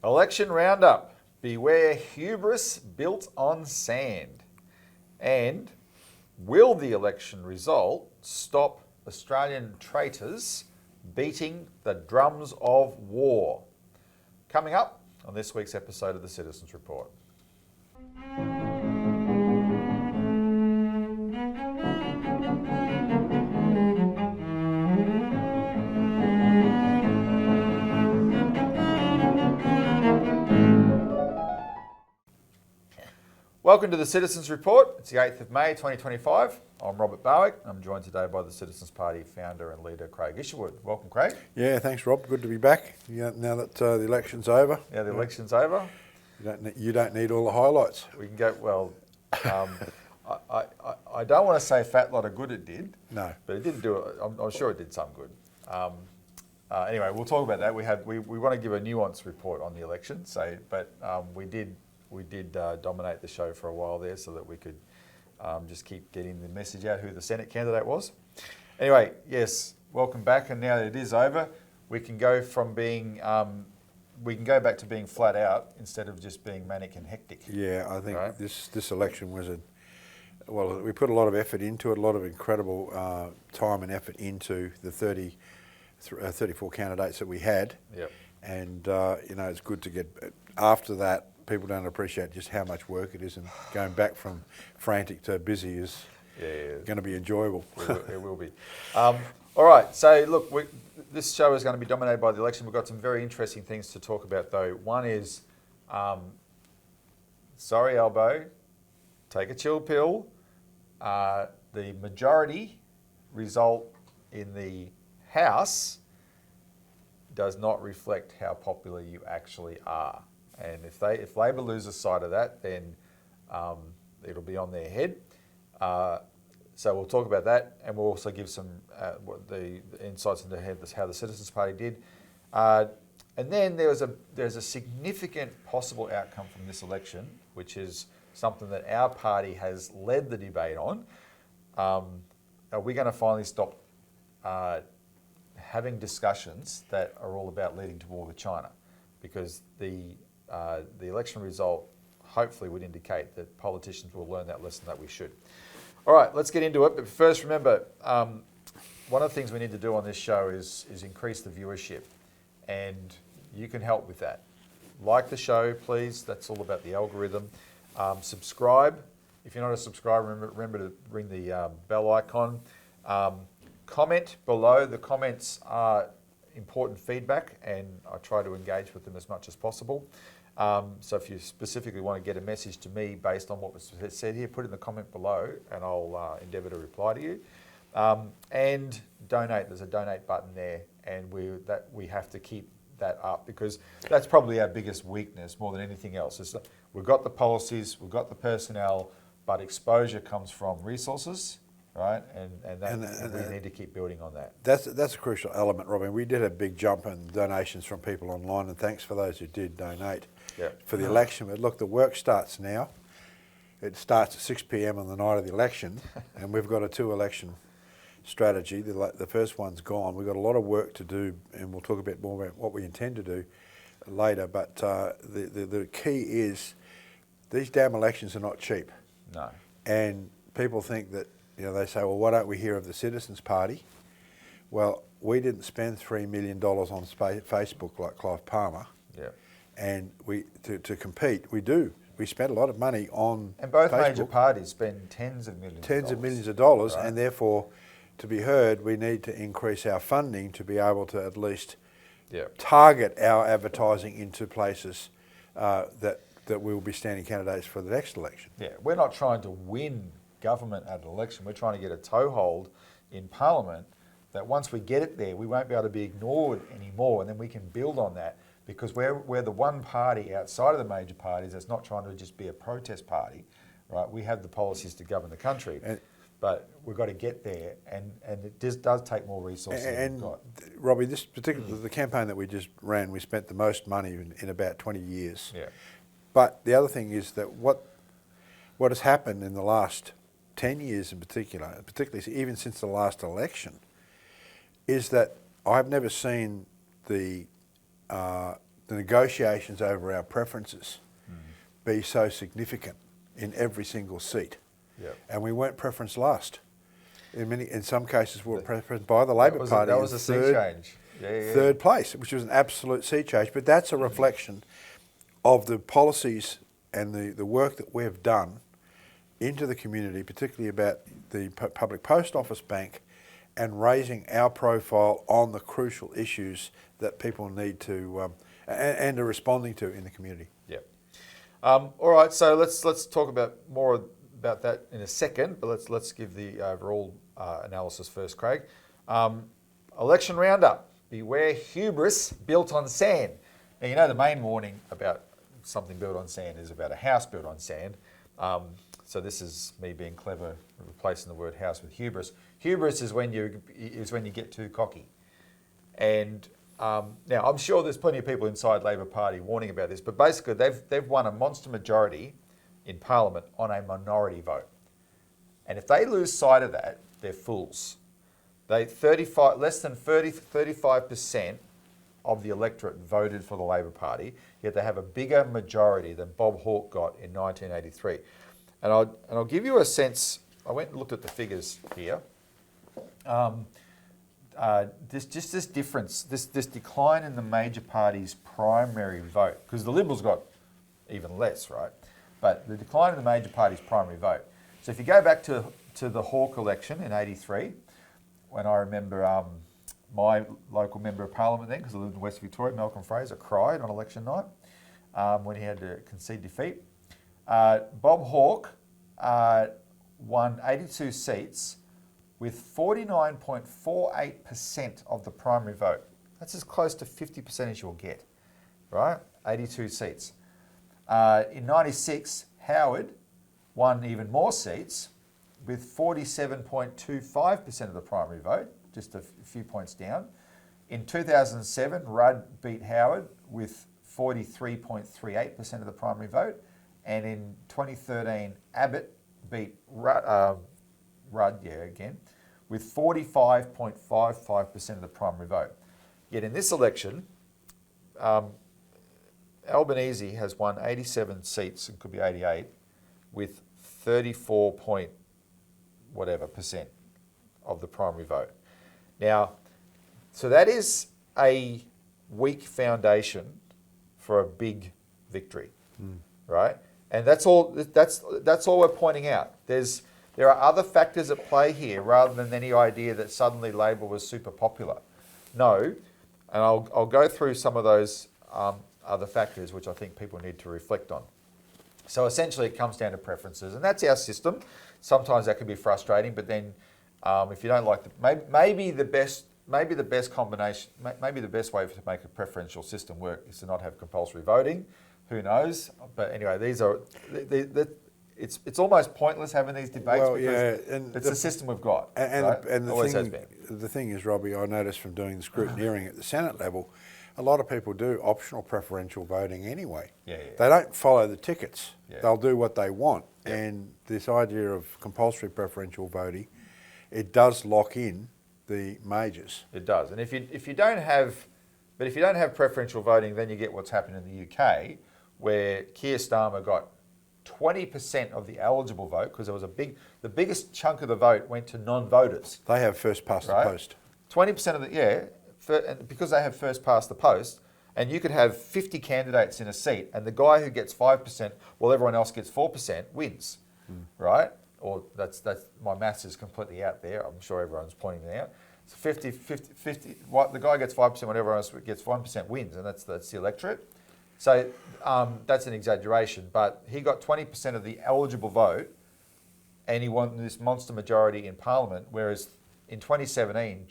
Election roundup. Beware hubris built on sand. And will the election result stop Australian traitors beating the drums of war? Coming up on this week's episode of the Citizens Report. Welcome to the Citizens Report. It's the 8th of May 2025. I'm Robert Barwick. I'm joined today by the Citizens Party founder and leader, Craig Isherwood. Welcome, Craig. Yeah, thanks, Rob. Good to be back. Yeah, now that the election's over. Yeah, the election's over. You don't need all the highlights. We can go, well, I don't want to say fat lot of good it did. No. But it did do it. I'm sure it did some good. Anyway, we'll talk about that. We want to give a nuanced report on the election, but we did dominate the show for a while there so that we could just keep getting the message out who the Senate candidate was. Anyway, yes, welcome back. And now that it is over, we can go from being, back to being flat out instead of just being manic and hectic. Yeah, I think this election was we put a lot of effort into it, a lot of incredible time and effort into the 34 candidates that we had. Yep. And, it's good to get, after that, people don't appreciate just how much work it is, and going back from frantic to busy is going to be enjoyable. It will be. All right, so look, this show is going to be dominated by the election. We've got some very interesting things to talk about, though. One is, sorry, Albo, take a chill pill. The majority result in the House does not reflect how popular you actually are. And if Labor loses sight of that, then it'll be on their head. So we'll talk about that, and we'll also give some the insights into how the Citizens Party did. And then there's a significant possible outcome from this election, which is something that our party has led the debate on. Are we going to finally stop having discussions that are all about leading to war with China? Because the election result hopefully would indicate that politicians will learn that lesson that we should. All right, let's get into it. But first, remember, one of the things we need to do on this show is increase the viewership, and you can help with that. Like the show, please. That's all about the algorithm. Subscribe. If you're not a subscriber, remember to ring the bell icon. Comment below. The comments are important feedback, and I try to engage with them as much as possible. So if you specifically want to get a message to me based on what was said here, put it in the comment below, and I'll endeavour to reply to you. And donate. There's a donate button there, and we have to keep that up, because that's probably our biggest weakness more than anything else. We've got the policies, we've got the personnel, but exposure comes from resources. Right, and we need to keep building on that. That's a crucial element, Robin. We did a big jump in donations from people online, and thanks for those who did donate for the election. But look, the work starts now. It starts at 6 p.m. on the night of the election, and we've got a 2-election strategy. The first one's gone. We've got a lot of work to do, and we'll talk a bit more about what we intend to do later. But the key is these damn elections are not cheap. No. And people think that, they say, well, why don't we hear of the Citizens Party? Well, we didn't spend $3 million on Facebook like Clive Palmer. Yeah. And to compete, we do. We spent a lot of money on And both Facebook. Major parties spend tens of millions of dollars, right. And therefore, to be heard, we need to increase our funding to be able to at least target our advertising into places that we will be standing candidates for the next election. Yeah, we're not trying to win government at an election. We're trying to get a toehold in Parliament that once we get it there, we won't be able to be ignored anymore, and then we can build on that, because we're the one party outside of the major parties that's not trying to just be a protest party, right? We have the policies to govern the country, but we've got to get there, and it just does take more resources than we've got. Robbie, this particular the campaign that we just ran, we spent the most money in about 20 years. Yeah. But the other thing is that what has happened in the last 10 years in particular, particularly even since the last election, is that I've never seen the the negotiations over our preferences be so significant in every single seat. Yep. And we weren't preference last. In some cases, we were preferenced by the Labor Party. That was a sea change. Third place, which was an absolute sea change. But that's a reflection of the policies and the work that we have done into the community, particularly about the Public Post Office Bank, and raising our profile on the crucial issues that people need to and are responding to in the community. Yeah. All right. So let's talk about more about that in a second. But let's give the overall analysis first, Craig. Election roundup. Beware hubris built on sand. Now, you know the main warning about something built on sand is about a house built on sand. So this is me being clever, replacing the word house with hubris. Hubris is when you get too cocky. And now I'm sure there's plenty of people inside Labor Party warning about this, but basically they've won a monster majority in Parliament on a minority vote. And if they lose sight of that, they're fools. Less than 35% of the electorate voted for the Labor Party, yet they have a bigger majority than Bob Hawke got in 1983. And I'll give you a sense. I went and looked at the figures here. This difference, this decline in the major parties' primary vote, because the Liberals got even less, right? But the decline in the major parties' primary vote. So if you go back to the Hawke election in '83, when I remember my local member of Parliament then, because I lived in West Victoria, Malcolm Fraser, cried on election night when he had to concede defeat. Bob Hawke won 82 seats with 49.48% of the primary vote. That's as close to 50% as you'll get, right? 82 seats. In '96, Howard won even more seats with 47.25% of the primary vote, just a few points down. In 2007, Rudd beat Howard with 43.38% of the primary vote. And in 2013, Abbott beat Rudd with 45.55% of the primary vote. Yet in this election, Albanese has won 87 seats, it could be 88, with 34% of the primary vote. Now, so that is a weak foundation for a big victory, right? And that's all we're pointing out. There are other factors at play here rather than any idea that suddenly Labor was super popular. No, and I'll go through some of those other factors which I think people need to reflect on. So essentially it comes down to preferences, and that's our system. Sometimes that can be frustrating, but then if you don't like maybe the best combination, maybe the best way to make a preferential system work is to not have compulsory voting. Who knows? But anyway, it's almost pointless having these debates because it's the system we've got. And the thing is, Robbie, I noticed from doing the scrutineering at the Senate level, a lot of people do optional preferential voting anyway. They don't follow the tickets. They'll do what they want. And this idea of compulsory preferential voting, it does lock in the majors. It does. And if you don't have preferential voting, then you get what's happened in the UK, where Keir Starmer got 20% of the eligible vote, because there was the biggest chunk of the vote went to non-voters. They have first past the post. 20% of and because they have first past the post, and you could have 50 candidates in a seat, and the guy who gets 5% while everyone else gets 4% wins, right? Or that's my maths is completely out there. I'm sure everyone's pointing it out. So 50, the guy gets 5% when everyone else gets 1% wins, and that's the electorate. So that's an exaggeration, but he got 20% of the eligible vote, and he won this monster majority in Parliament, whereas in 2017,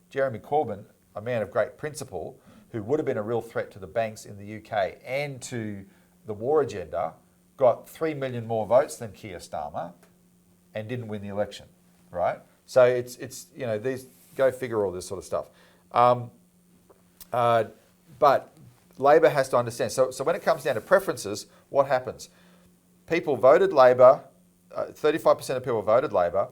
Jeremy Corbyn, a man of great principle, who would have been a real threat to the banks in the UK and to the war agenda, got 3 million more votes than Keir Starmer and didn't win the election, right? So it's these go figure all this sort of stuff. But Labor has to understand. So when it comes down to preferences, what happens? People voted Labor, 35% of people voted Labor,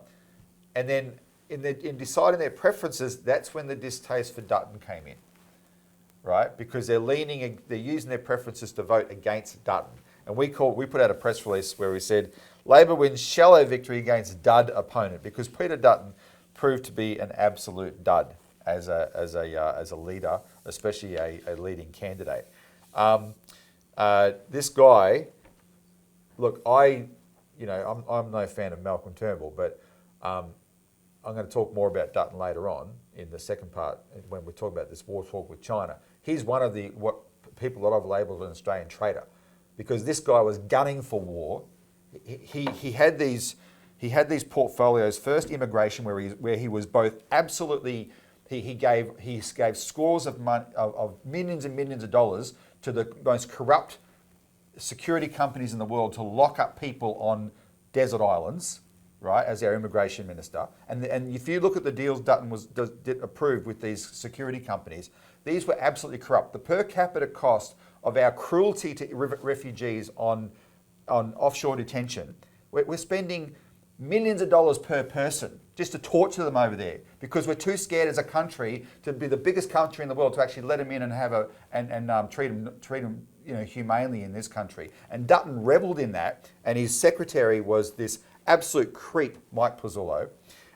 and then in deciding their preferences, that's when the distaste for Dutton came in. right? Because they're using their preferences to vote against Dutton. And we put out a press release where we said, Labor wins shallow victory against dud opponent, because Peter Dutton proved to be an absolute dud as a leader, especially a leading candidate. This guy, look, I'm no fan of Malcolm Turnbull, but I'm going to talk more about Dutton later on in the second part when we talk about this war talk with China. He's one of what people that I've labelled an Australian traitor, because this guy was gunning for war. He had these portfolios. First, immigration, where he was both absolutely. He gave scores of money, of millions and millions of dollars to the most corrupt security companies in the world to lock up people on desert islands, right, as our immigration minister. And if you look at the deals Dutton did approve with these security companies, these were absolutely corrupt. The per capita cost of our cruelty to refugees on offshore detention, we're spending millions of dollars per person just to torture them over there, because we're too scared as a country to be the biggest country in the world to actually let them in and treat them humanely in this country. And Dutton revelled in that, and his secretary was this absolute creep, Mike Pizzullo.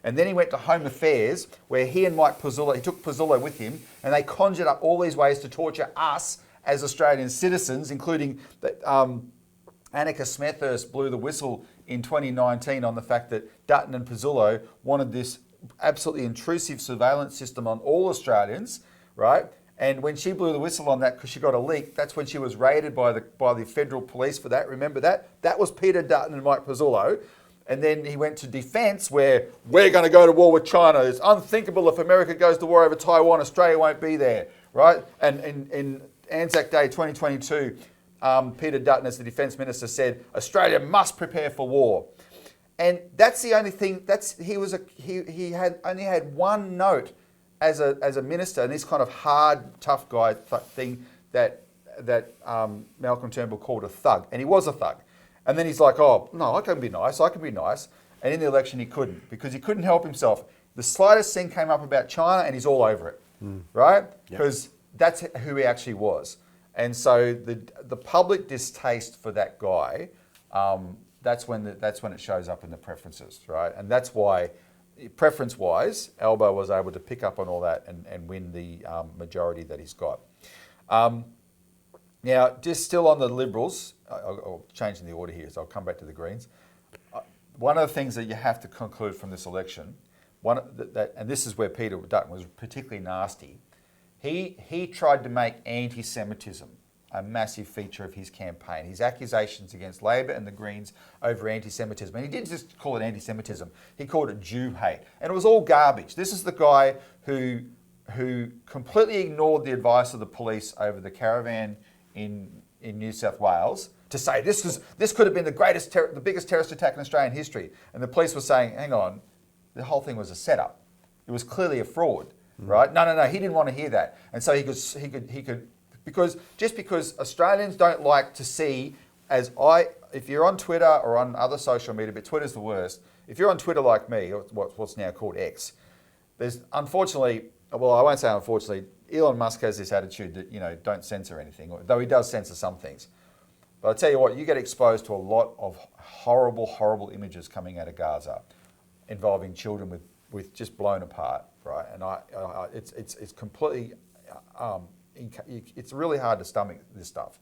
And then he went to Home Affairs, where he took Pizzullo with him, and they conjured up all these ways to torture us as Australian citizens, including that Annika Smethurst blew the whistle in 2019 on the fact that Dutton and Pizzullo wanted this absolutely intrusive surveillance system on all Australians, right? And when she blew the whistle on that because she got a leak, that's when she was raided by the federal police for that. Remember that? That was Peter Dutton and Mike Pizzullo. And then he went to defence, where we're going to go to war with China. It's unthinkable if America goes to war over Taiwan, Australia won't be there, right? And in Anzac Day 2022, Peter Dutton, as the Defence Minister, said Australia must prepare for war, and that's the only thing. He only had one note as a minister, and this kind of hard, tough guy thing that Malcolm Turnbull called a thug, and he was a thug. And then he's like, oh no, I can be nice, and in the election he couldn't, because he couldn't help himself. The slightest thing came up about China, and he's all over it, right? Because that's who he actually was. And so the public distaste for that guy, that's when it shows up in the preferences, right? And that's why, preference-wise, Albo was able to pick up on all that and win the majority that he's got. Now, just still on the Liberals, I'll change the order here, so I'll come back to the Greens. One of the things that you have to conclude from this election, and this is where Peter Dutton was particularly nasty. He tried to make anti-Semitism a massive feature of his campaign. His accusations against Labor and the Greens over anti-Semitism. And he didn't just call it anti-Semitism, he called it Jew hate. And it was all garbage. This is the guy who completely ignored the advice of the police over the caravan in New South Wales to say this could have been the biggest terrorist attack in Australian history. And the police were saying, hang on, the whole thing was a setup. It was clearly a fraud. Right? No, he didn't want to hear that. And so he could, because Australians don't like to see, if you're on Twitter or on other social media, but Twitter's the worst. If you're on Twitter like me, or what's now called X, there's unfortunately, well, I won't say unfortunately, Elon Musk has this attitude that, don't censor anything, though he does censor some things. But I tell you what, you get exposed to a lot of horrible, horrible images coming out of Gaza involving children with just blown apart. Right, and it's completely, it's really hard to stomach this stuff,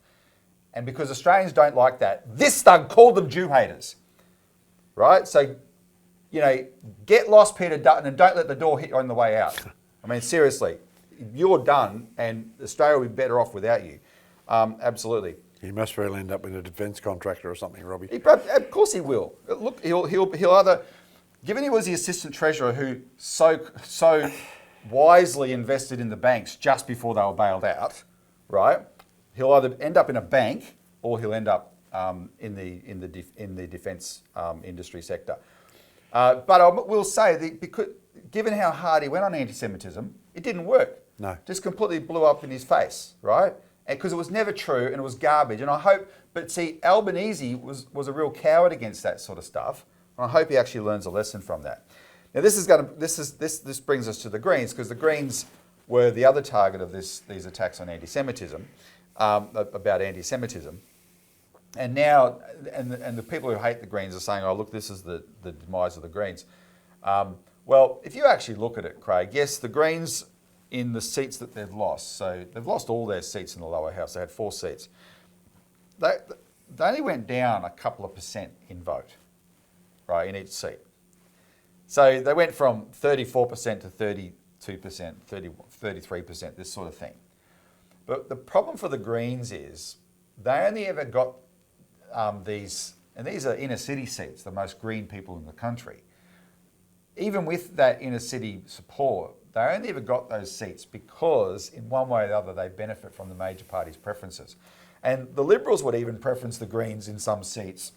and because Australians don't like that, this thug called them Jew haters, right? So, get lost, Peter Dutton, and don't let the door hit you on the way out. I mean, seriously, you're done, and Australia will be better off without you. Absolutely. He must really end up with a defence contractor or something, Robbie. Of course he will. Look, he'll either. Given he was the assistant treasurer who so wisely invested in the banks just before they were bailed out, right? He'll either end up in a bank or he'll end up in the defence industry sector. But I will say that because given how hard he went on anti-Semitism, it didn't work. No, just completely blew up in his face, right? Because it was never true and it was garbage. And I hope, but see, Albanese was a real coward against that sort of stuff. I hope he actually learns a lesson from that. Now, this brings us to the Greens, because the Greens, were the other target of these attacks on anti-Semitism, about anti-Semitism. And now, and the people who hate the Greens are saying, oh, look, this is the demise of the Greens. Well, if you actually look at it, Craig, yes, the Greens in the seats that they've lost, so they've lost all their seats in the lower house. They had 4 seats. They only went down a couple of percent in vote, right, in each seat. So they went from 34% to 32%, 33%, this sort of thing. But the problem for the Greens is they only ever got these, and these are inner city seats, the most green people in the country. Even with that inner city support, they only ever got those seats because in one way or the other they benefit from the major parties' preferences. And the Liberals would even preference the Greens in some seats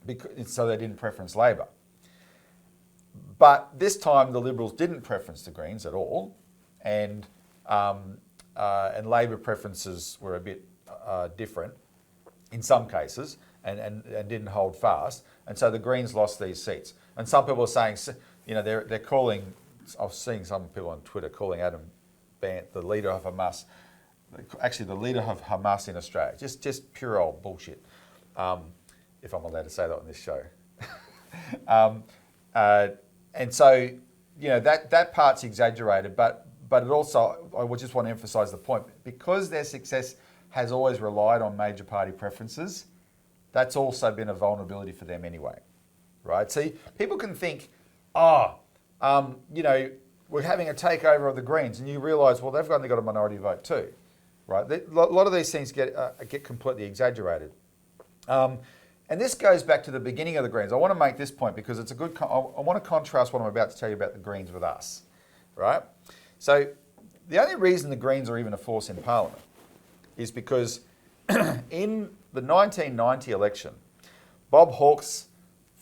because, so they didn't preference Labor. But this time the Liberals didn't preference the Greens at all, and Labor preferences were a bit different in some cases and didn't hold fast. And so the Greens lost these seats. And some people are saying, you know, they're calling, I was seeing some people on Twitter calling Adam Bant the leader of Hamas, actually the leader of Hamas in Australia. Just pure old bullshit, if I'm allowed to say that on this show. And so, you know, that part's exaggerated, but it also, I just want to emphasise the point, because their success has always relied on major party preferences, that's also been a vulnerability for them anyway, right? See, people can think, you know, we're having a takeover of the Greens, and you realise, well, they've only got a minority vote too, right? A lot of these things get completely exaggerated. And this goes back to the beginning of the Greens. I want to make this point because it's a good, I want to contrast what I'm about to tell you about the Greens with us, right? So the only reason the Greens are even a force in Parliament is because in the 1990 election, Bob Hawke's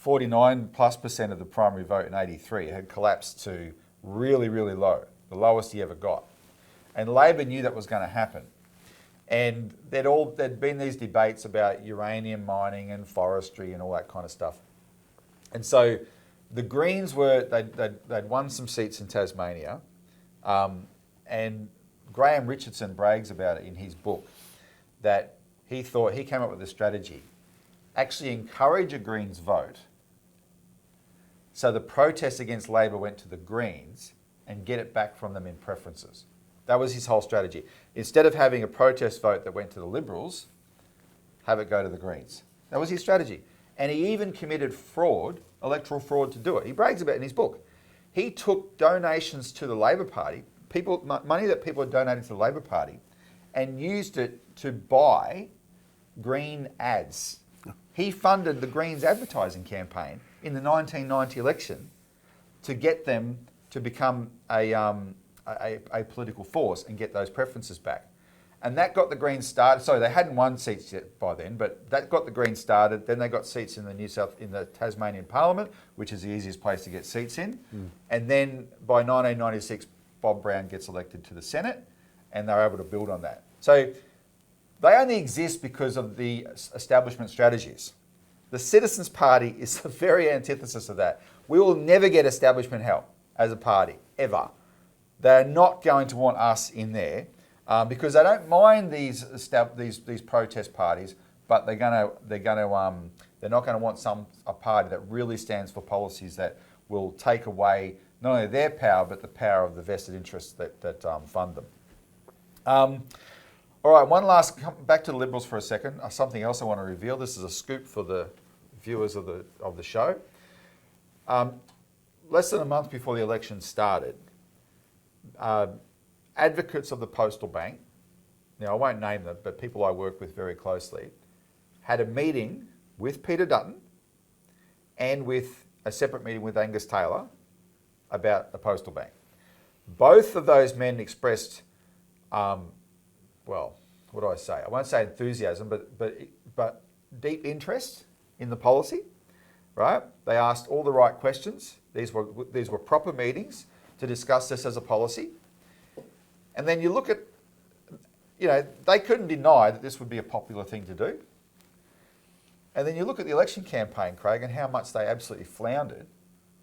49+% of the primary vote in 83 had collapsed to really, really low, the lowest he ever got. And Labor knew that was going to happen. And there'd been these debates about uranium mining and forestry and all that kind of stuff. And so the Greens they'd won some seats in Tasmania, and Graham Richardson brags about it in his book, that he came up with a strategy, actually encourage a Greens vote, so the protests against Labor went to the Greens and get it back from them in preferences. That was his whole strategy. Instead of having a protest vote that went to the Liberals, have it go to the Greens. That was his strategy. And he even committed fraud, electoral fraud, to do it. He brags about it in his book. He took donations to the Labor Party, money that people had donated to the Labor Party, and used it to buy Green ads. He funded the Greens advertising campaign in the 1990 election to get them to become a political force and get those preferences back. And that got the Greens started. Sorry, they hadn't won seats yet by then, but that got the Greens started. Then they got seats in the Tasmanian Parliament, which is the easiest place to get seats in. And then by 1996, Bob Brown gets elected to the Senate, and they're able to build on that. So they only exist because of the establishment strategies. The Citizens Party is the very antithesis of that. We will never get establishment help as a party, ever. They're not going to want us in there because they don't mind these protest parties, but they're not going to want a party that really stands for policies that will take away not only their power but the power of the vested interests that fund them. All right, back to the Liberals for a second. Something else I want to reveal. This is a scoop for the viewers of the show. Less than a month before the election started, advocates of the Postal Bank, now I won't name them, but people I work with very closely, had a meeting with Peter Dutton and with a separate meeting with Angus Taylor about the Postal Bank. Both of those men expressed, well, what do I say? I won't say enthusiasm, but deep interest in the policy, right? They asked all the right questions. These were proper meetings to discuss this as a policy. And then you look at, you know, they couldn't deny that this would be a popular thing to do. And then you look at the election campaign, Craig, and how much they absolutely floundered.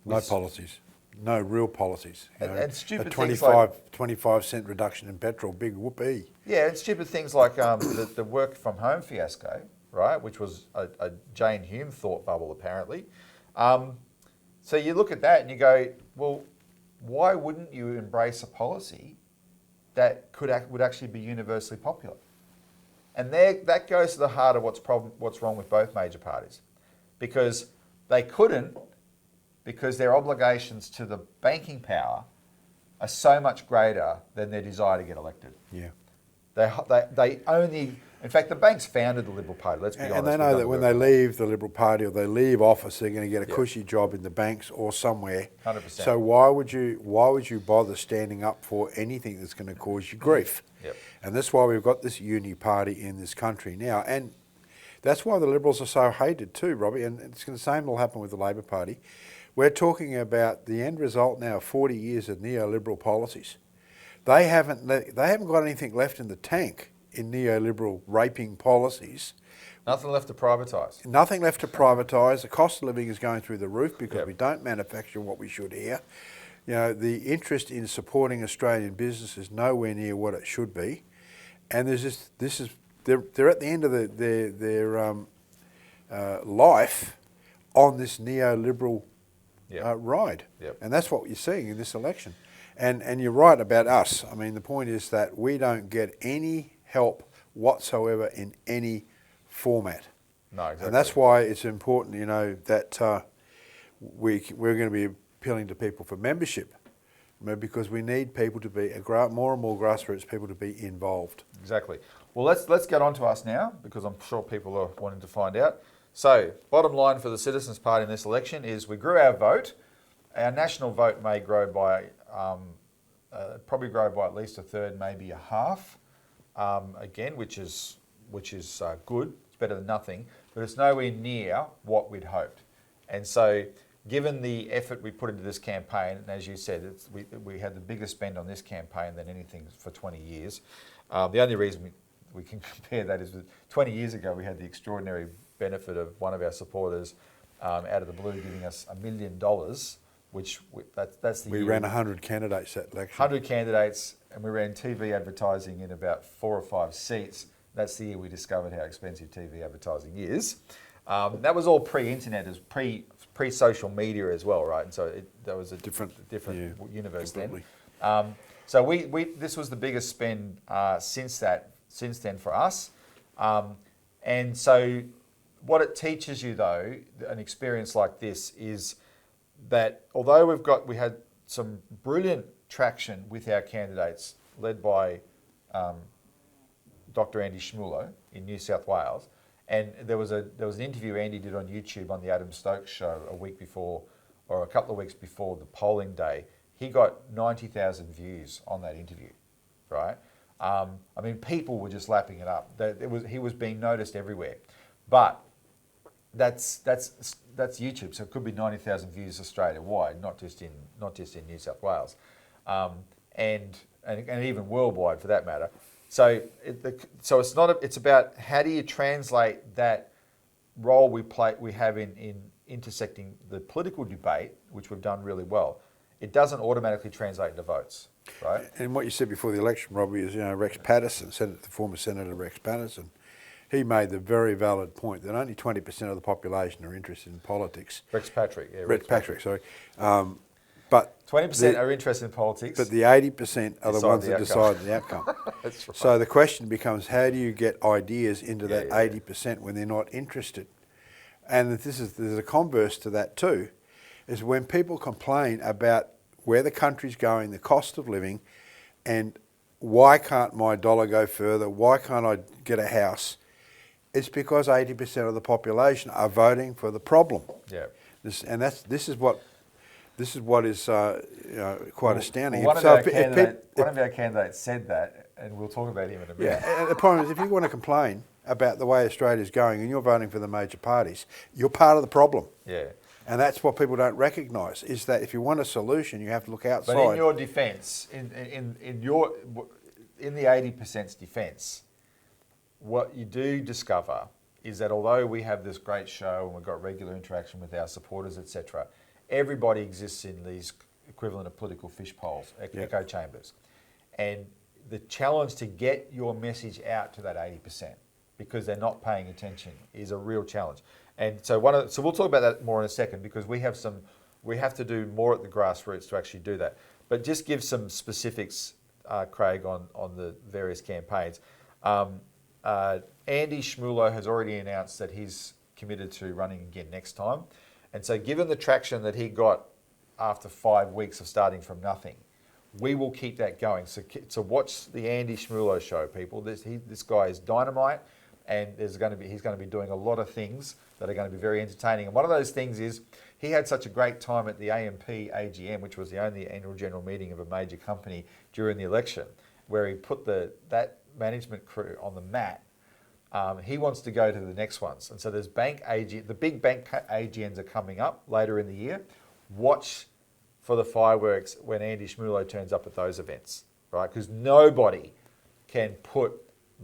No policies. no real policies. You know, and stupid a things like 25-cent reduction in petrol, big whoopee. yeah, and stupid things like the work from home fiasco, right, which was a Jane Hume thought bubble apparently. So you look at that and you go, well, why wouldn't you embrace a policy that would actually be universally popular? And that goes to the heart of what's wrong with both major parties, because they couldn't, because their obligations to the banking power are so much greater than their desire to get elected. Yeah. They only, in fact, the banks founded the Liberal Party. Let's be honest. And they know that when they leave the Liberal Party or they leave office, they're going to get a cushy job in the banks or somewhere. 100%. So why would you bother standing up for anything that's going to cause you grief? Yep. And that's why we've got this uni party in this country now, and that's why the Liberals are so hated too, Robbie. And it's the same will happen with the Labor Party. We're talking about the end result now of 40 years of neoliberal policies. They haven't got anything left in the tank in neoliberal raping policies. Nothing left to privatise. Nothing left to privatise. The cost of living is going through the roof because we don't manufacture what we should here. You know, the interest in supporting Australian business is nowhere near what it should be. And there's they're at the end of their life on this neoliberal ride. Yep. And that's what you're seeing in this election. And you're right about us. I mean, the point is that we don't get any help whatsoever in any format. No, exactly. And that's why it's important, you know, that we're going to be appealing to people for membership, because we need people to be more and more grassroots people to be involved. Exactly. Well, let's get on to us now, because I'm sure people are wanting to find out. So, bottom line for the Citizens Party in this election is we grew our vote. Our national vote may grow by, probably grow by at least a third, maybe a half. Again, which is good. It's better than nothing, but it's nowhere near what we'd hoped. And so, given the effort we put into this campaign, and as you said, we had the biggest spend on this campaign than anything for 20 years. The only reason we can compare that is with 20 years ago, we had the extraordinary benefit of one of our supporters out of the blue giving us $1 million, which that's the We year. ran 100 candidates that election. 100 candidates, and we ran TV advertising in about 4 or 5 seats. That's the year we discovered how expensive TV advertising is. That was all pre-internet, as pre-social media as well, right? And so that was a different universe completely. then. So this was the biggest spend since then for us. And so what it teaches you, though, an experience like this, is that although we had some brilliant traction with our candidates, led by Dr. Andy Schmulo in New South Wales, and there was an interview Andy did on YouTube on the Adam Stokes show a week before, or a couple of weeks before the polling day. He got 90,000 views on that interview, right? I mean, people were just lapping it up. He was being noticed everywhere, but that's YouTube, so it could be 90,000 views Australia-wide, not just in New South Wales, and even worldwide for that matter. So it's about how do you translate that role we have in intersecting the political debate, which we've done really well. It doesn't automatically translate into votes, right? And what you said before the election, Robbie, is, you know, Rex Patterson, the former Senator Rex Patterson, he made the very valid point that only 20% of the population are interested in politics. Rex Patrick, sorry. But 20% are interested in politics. But the 80% are the ones that decide the outcome. That's right. So the question becomes, how do you get ideas into that 80% when they're not interested? And there's a converse to that too, is when people complain about where the country's going, the cost of living, and why can't my dollar go further, why can't I get a house, it's because 80% of the population are voting for the problem. Yeah. This is what is quite astounding. Well, one of our candidates said that, and we'll talk about him in a minute. Yeah, and the problem is, if you want to complain about the way Australia's going and you're voting for the major parties, you're part of the problem. Yeah. And that's what people don't recognise, is that if you want a solution, you have to look outside. But in your defence, in the 80%'s defence, what you do discover is that although we have this great show and we've got regular interaction with our supporters, etc., everybody exists in these equivalent of political fish polls, Yep. echo chambers. And the challenge to get your message out to that 80%, because they're not paying attention, is a real challenge. And so so we'll talk about that more in a second, because we have to do more at the grassroots to actually do that. But just give some specifics, Craig, on the various campaigns. Andy Schmulo has already announced that he's committed to running again next time. And so given the traction that he got after 5 weeks of starting from nothing, we will keep that going. So watch the Andy Schmulo show, people. This guy is dynamite, and he's going to be doing a lot of things that are going to be very entertaining. And one of those things is he had such a great time at the AMP AGM, which was the only annual general meeting of a major company during the election, where he put that management crew on the mat. He wants to go to the next ones. And so there's the big bank AGMs are coming up later in the year. Watch for the fireworks when Andy Schmulo turns up at those events, right? Because nobody can put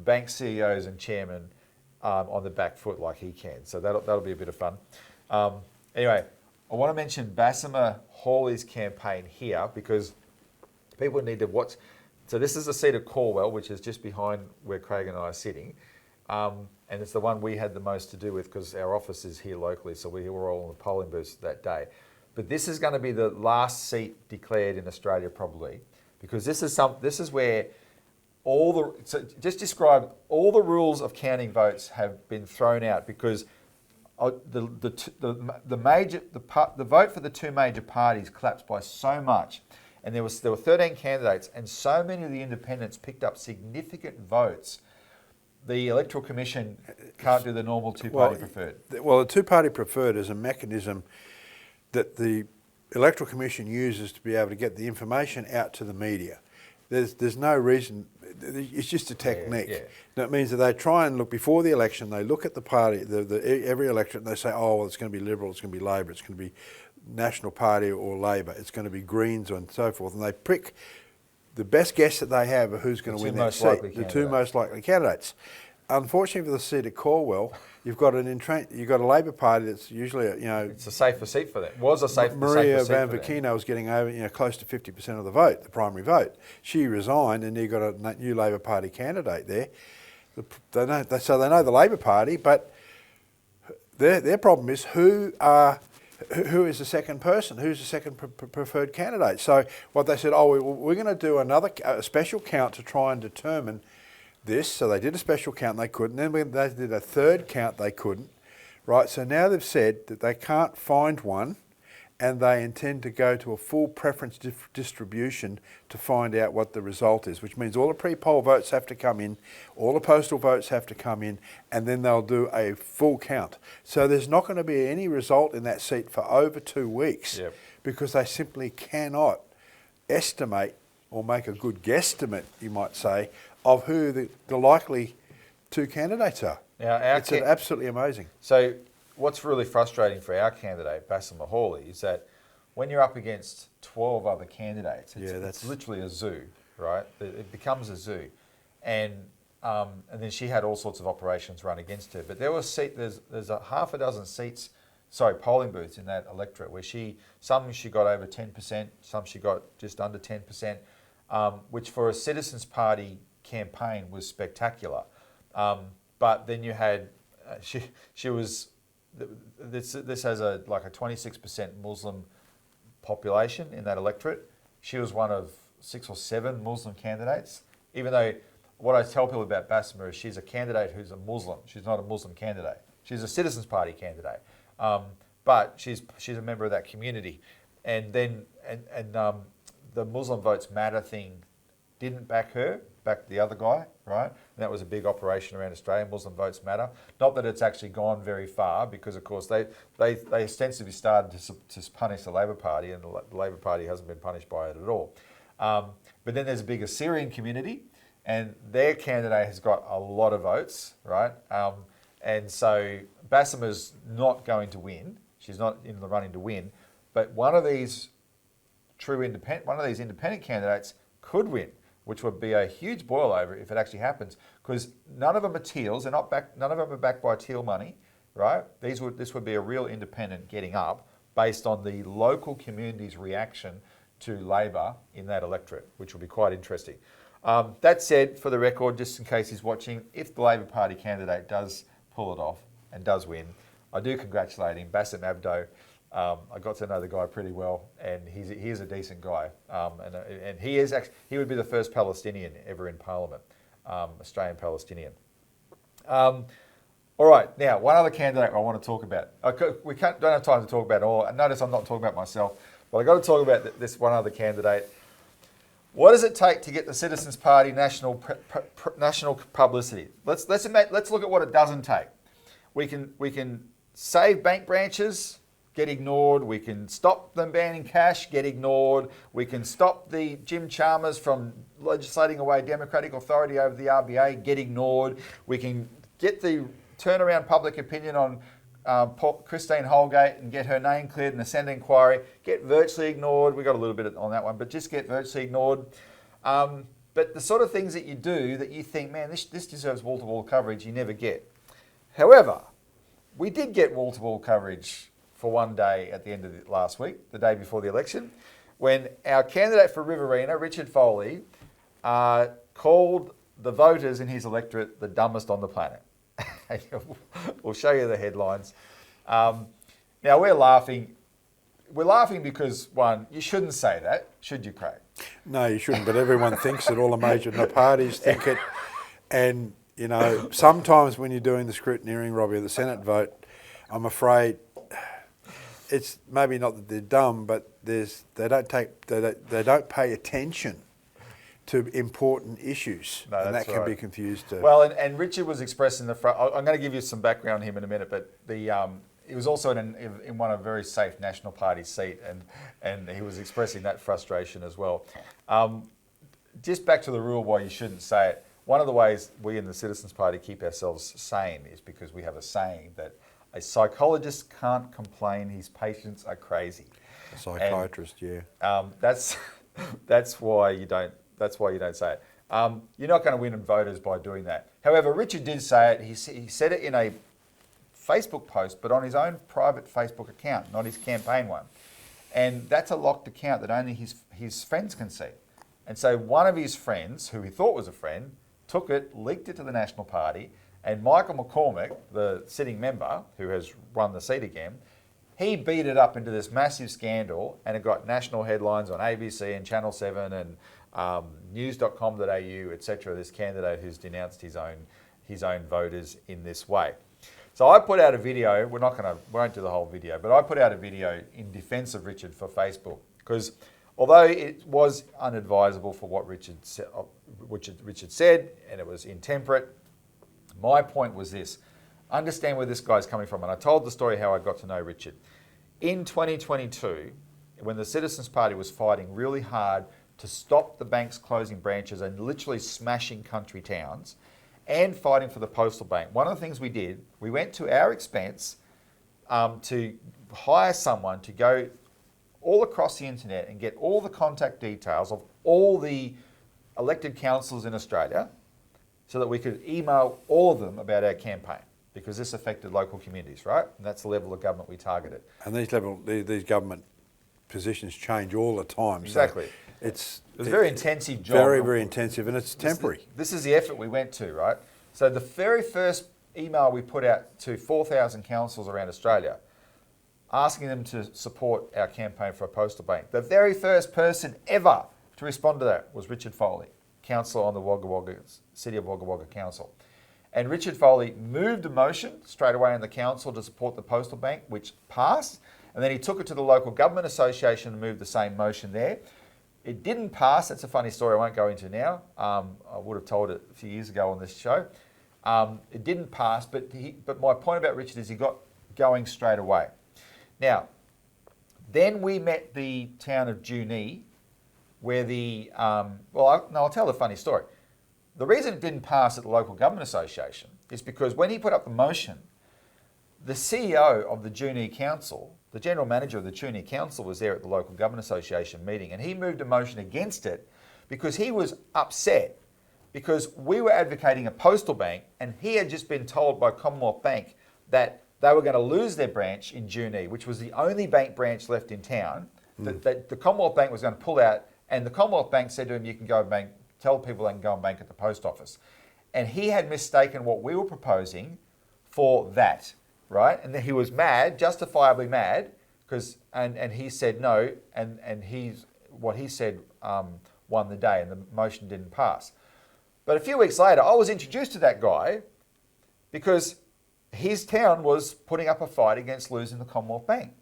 bank CEOs and chairmen on the back foot like he can. So that'll be a bit of fun. Anyway, I want to mention Bessemer Hawley's campaign here, because people need to watch. So this is the seat of Corwell, which is just behind where Craig and I are sitting. And it's the one we had the most to do with, because our office is here locally, so we were all in the polling booths that day. But this is going to be the last seat declared in Australia, probably, because this is where just describe all the rules of counting votes have been thrown out, because the vote for the two major parties collapsed by so much, and there were 13 candidates, and so many of the independents picked up significant votes. The Electoral Commission can't do the normal two-party preferred. Well, the two-party preferred is a mechanism that the Electoral Commission uses to be able to get the information out to the media. There's no reason, it's just a technique. Yeah. That means that they try and look before the election, they look at the party, every electorate, and they say, oh, well, it's going to be Liberal, it's going to be Labor, it's going to be National Party or Labor, it's going to be Greens and so forth, and they prick the best guess that they have of who's going to win that seat, the two most likely candidates. Unfortunately for the seat of Corwell, you've got a Labor Party that's usually, it's a safer seat for them. Was a safer Maria seat Van for them. Vakino was getting over, close to 50% of the vote, the primary vote. She resigned, and you got a new Labor Party candidate there. They know the Labor Party, but their problem is who is the second person? Who's the second preferred candidate? So what they said, we're going to do a special count to try and determine this. So they did a special count, and they couldn't. Then they did a third count, they couldn't. Right, so now they've said that they can't find one, and they intend to go to a full preference distribution to find out what the result is, which means all the pre-poll votes have to come in, all the postal votes have to come in, and then they'll do a full count. So there's not going to be any result in that seat for over 2 weeks, because they simply cannot estimate or make a good guesstimate, you might say, of who the likely two candidates are. Now, it's absolutely amazing. So what's really frustrating for our candidate, Bessemer Hawley, is that when you're up against 12 other candidates, it's literally a zoo, right? It becomes a zoo. And then she had all sorts of operations run against her. But there's a half a dozen polling booths in that electorate where some she got over 10%, some she got just under 10%, which for a Citizens Party campaign was spectacular. But then you had, this has a 26% Muslim population in that electorate. She was one of 6 or 7 Muslim candidates, even though what I tell people about Bessemer is she's a candidate who's a Muslim. She's not a Muslim candidate. She's a Citizens Party candidate. But she's a member of that community. And then the Muslim Votes Matter thing didn't back her, backed the other guy, right? And that was a big operation around Australia, Muslim Votes Matter. Not that it's actually gone very far, because of course they ostensibly started to punish the Labor Party, and the Labor Party hasn't been punished by it at all. But then there's a big Assyrian community, and their candidate has got a lot of votes, right? And so Bessemer's not going to win. She's not in the running to win. But one of these independent candidates could win, which would be a huge boil over if it actually happens, because none of them are Teals. None of them are backed by Teal money, right? This would be a real independent getting up based on the local community's reaction to Labor in that electorate, which will be quite interesting. That said, for the record, just in case he's watching, if the Labor Party candidate does pull it off and does win, I do congratulate him. Bassem Abdo, I got to know the guy pretty well, and he is a decent guy. And he would be the first Palestinian ever in Parliament, Australian Palestinian. All right, now one other candidate I want to talk about. We don't have time to talk about it all. Notice I'm not talking about myself, but I've got to talk about this one other candidate. What does it take to get the Citizens Party national publicity? Let's look at what it doesn't take. We can save bank branches, get ignored. We can stop them banning cash, get ignored. We can stop the Jim Chalmers from legislating away democratic authority over the RBA, get ignored. We can get the turnaround public opinion on Christine Holgate and get her name cleared in the Senate inquiry, get virtually ignored. We got a little bit on that one, but just get virtually ignored. But the sort of things that you do that you think, man, this deserves wall-to-wall coverage, you never get. However, we did get wall-to-wall coverage for one day at the end of last week, the day before the election, when our candidate for Riverina, Richard Foley, called the voters in his electorate the dumbest on the planet. We'll show you the headlines. Now we're laughing. We're laughing because, one, you shouldn't say that, should you, Craig? No, you shouldn't, but everyone thinks it. All the major parties think it. And, you know, sometimes when you're doing the scrutineering, Robbie, of the Senate vote, I'm afraid it's maybe not that they're dumb, but they don't pay attention to important issues, no, and that can right. be confused too. Well, and Richard was expressing I'm going to give you some background on him in a minute, but he was also in one of a very safe National Party seat, and he was expressing that frustration as well. Just back to the rule why you shouldn't say it. One of the ways we in the Citizens Party keep ourselves sane is because we have a saying that a psychologist can't complain his patients are crazy. A psychiatrist, and, yeah. That's why you don't. That's why you don't say it. You're not going to win voters by doing that. However, Richard did say it. He said it in a Facebook post, but on his own private Facebook account, not his campaign one. And that's a locked account that only his friends can see. And so one of his friends, who he thought was a friend, took it, leaked it to the National Party, and Michael McCormack, the sitting member, who has run the seat again, he beat it up into this massive scandal, and it got national headlines on ABC and Channel 7 and news.com.au, etc. This candidate who's denounced his own voters in this way. So I put out a video. We won't do the whole video, but I put out a video in defence of Richard for Facebook, because although it was unadvisable for what Richard said, and it was intemperate, my point was this: understand where this guy's coming from. And I told the story how I got to know Richard. In 2022, when the Citizens Party was fighting really hard to stop the banks closing branches and literally smashing country towns and fighting for the postal bank, one of the things we did, we went to our expense to hire someone to go all across the internet and get all the contact details of all the elected councillors in Australia so that we could email all of them about our campaign, because this affected local communities, right? And that's the level of government we targeted. And these government positions change all the time. Exactly. So it's a very intensive job. Very, very intensive, and it's temporary. This is the effort we went to, right? So the very first email we put out to 4,000 councils around Australia, asking them to support our campaign for a postal bank. The very first person ever to respond to that was Richard Foley, councillor on the Wagga Wagga, City of Wagga Wagga Council. And Richard Foley moved a motion straight away in the council to support the postal bank, which passed. And then he took it to the local government association and moved the same motion there. It didn't pass. That's a funny story I won't go into now. I would have told it a few years ago on this show. It didn't pass, but my point about Richard is he got going straight away. Now, then we met the town of Junee, where I'll tell the funny story. The reason it didn't pass at the local government association is because when he put up the motion, the CEO of the Junee Council, the general manager of the Junee Council, was there at the local government association meeting, and he moved a motion against it because he was upset because we were advocating a postal bank, and he had just been told by Commonwealth Bank that they were going to lose their branch in Junee, which was the only bank branch left in town, that the Commonwealth Bank was going to pull out, and the Commonwealth Bank said to him, you can go and bank, tell people they can go and bank at the post office. And he had mistaken what we were proposing for that, right? And then he was mad, justifiably mad, and he said no, and what he said won the day, and the motion didn't pass. But a few weeks later, I was introduced to that guy because his town was putting up a fight against losing the Commonwealth Bank.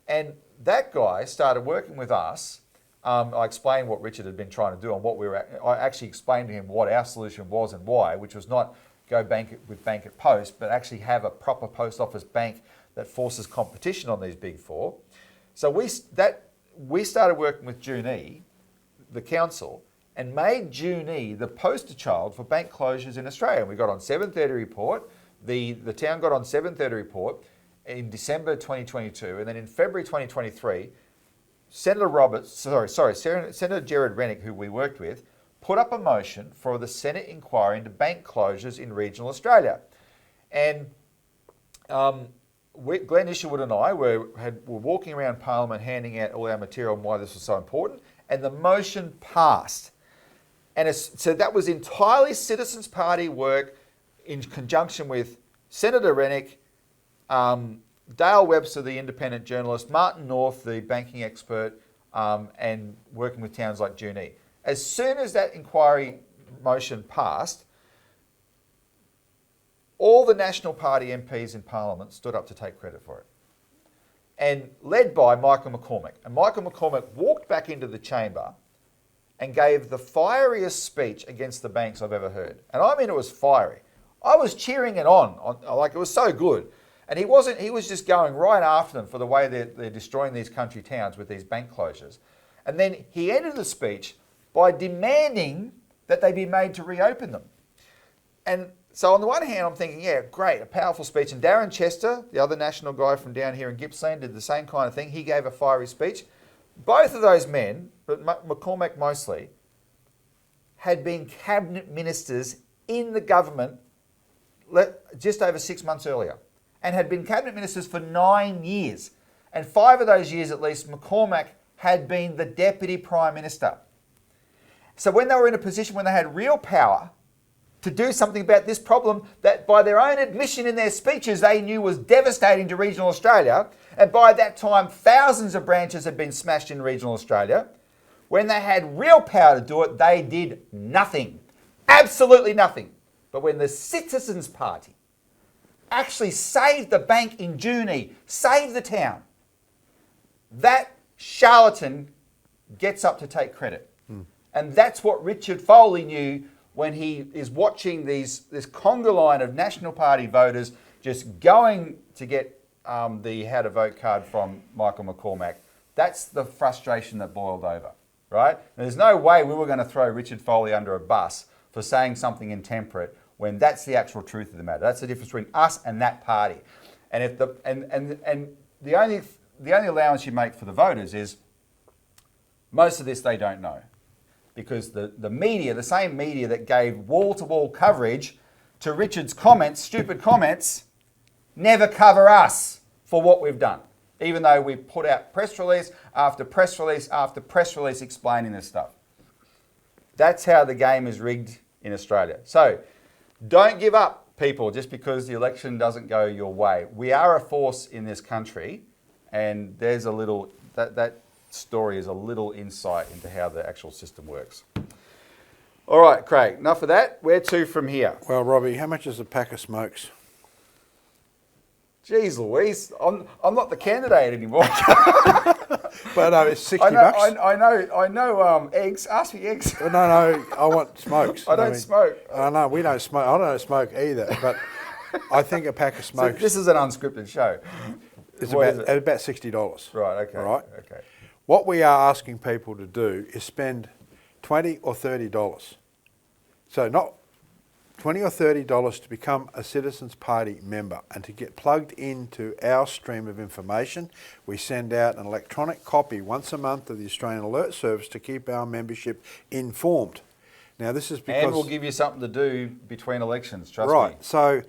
And that guy started working with us. I explained what Richard had been trying to do and I actually explained to him what our solution was and why, which was not go bank with Bank at Post, but actually have a proper post office bank that forces competition on these big four. So we started working with Junee, the council, and made Junee the poster child for bank closures in Australia. And we got on 7:30 report. The town got on 7:30 report in December 2022, and then in February 2023, Senator Gerard Rennick, who we worked with, put up a motion for the Senate inquiry into bank closures in regional Australia. And Glenn Isherwood and I were walking around Parliament handing out all our material on why this was so important, and the motion passed. And so that was entirely Citizens Party work in conjunction with Senator Rennick, Dale Webster, the independent journalist, Martin North, the banking expert, and working with towns like Junee. As soon as that inquiry motion passed, all the National Party MPs in Parliament stood up to take credit for it. And led by Michael McCormack. And Michael McCormack walked back into the chamber and gave the fieriest speech against the banks I've ever heard. And I mean, it was fiery. I was cheering it on, like it was so good. And he was just going right after them for the way they're destroying these country towns with these bank closures. And then he ended the speech by demanding that they be made to reopen them. And so on the one hand, I'm thinking, yeah, great, a powerful speech. And Darren Chester, the other national guy from down here in Gippsland, did the same kind of thing. He gave a fiery speech. Both of those men, but McCormack mostly, had been cabinet ministers in the government just over 6 months earlier, and had been cabinet ministers for 9 years. And 5 of those years at least, McCormack had been the deputy prime minister. So when they were in a position when they had real power to do something about this problem that by their own admission in their speeches they knew was devastating to regional Australia, and by that time thousands of branches had been smashed in regional Australia, when they had real power to do it, they did nothing. Absolutely nothing. But when the Citizens Party actually saved the bank in Junee, saved the town, that charlatan gets up to take credit. And that's what Richard Foley knew when he is watching this conga line of National Party voters just going to get the how to vote card from Michael McCormack. That's the frustration that boiled over, right? And there's no way we were going to throw Richard Foley under a bus for saying something intemperate when that's the actual truth of the matter. That's the difference between us and that party. And if the only allowance you make for the voters is most of this they don't know. Because the media, the same media that gave wall-to-wall coverage to Richard's comments, stupid comments, never cover us for what we've done. Even though we put out press release after press release after press release explaining this stuff. That's how the game is rigged in Australia. So don't give up, people, just because the election doesn't go your way. We are a force in this country, and there's a little, that story is a little insight into how the actual system works. All right, Craig, enough of that. Where to from here? Well, Robbie, how much is a pack of smokes? Jeez Louise, I'm not the candidate anymore. But it's $60. I know eggs. Ask me eggs. No, I want smokes. I don't smoke. I know, we don't smoke. I don't smoke either, but I think a pack of smokes... So this is an unscripted show. It's about $60. Right, okay. Right? Okay. What we are asking people to do is spend $20 or $30. So not $20 or $30 to become a Citizens Party member and to get plugged into our stream of information. We send out an electronic copy once a month of the Australian Alert Service to keep our membership informed. Now this is because... And we'll give you something to do between elections, trust me. Right, so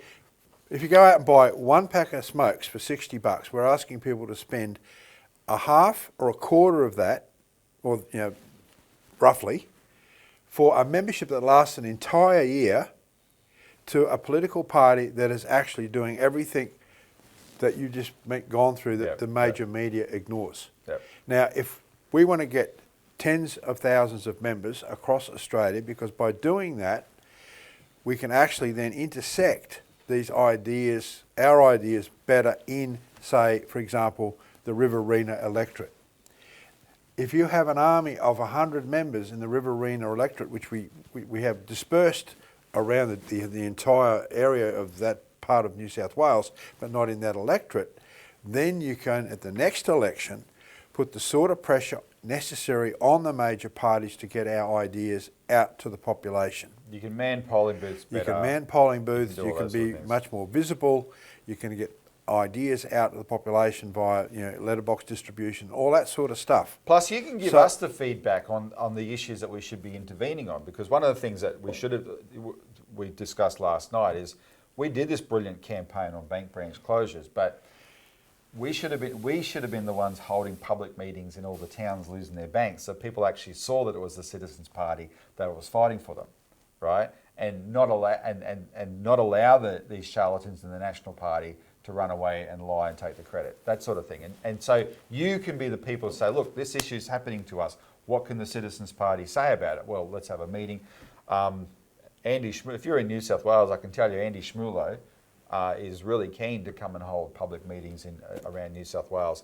if you go out and buy one pack of smokes for $60, we're asking people to spend a half or a quarter of that, or roughly, for a membership that lasts an entire year to a political party that is actually doing everything that you just gone through that the major media ignores. Yep. Now, if we want to get tens of thousands of members across Australia, because by doing that, we can actually then intersect these ideas, our ideas, better in, say, for example, the Riverina electorate. If you have an army of 100 members in the Riverina electorate, which we have dispersed around the entire area of that part of New South Wales, but not in that electorate, then you can, at the next election, put the sort of pressure necessary on the major parties to get our ideas out to the population. You can man polling booths better. You can man polling booths, you can be things. much more visible, you can get ideas out to the population via letterbox distribution, all that sort of stuff. Plus, you can give us the feedback on the issues that we should be intervening on, because one of the things that we discussed last night is we did this brilliant campaign on bank branch closures, but we should have been the ones holding public meetings in all the towns losing their banks, so people actually saw that it was the Citizens Party that was fighting for them, right? And not allow these charlatans in the National Party to run away and lie and take the credit, that sort of thing. And so you can be the people who say, look, this issue is happening to us. What can the Citizens Party say about it? Well, let's have a meeting. Andy, if you're in New South Wales, I can tell you Andy Schmulo is really keen to come and hold public meetings around New South Wales.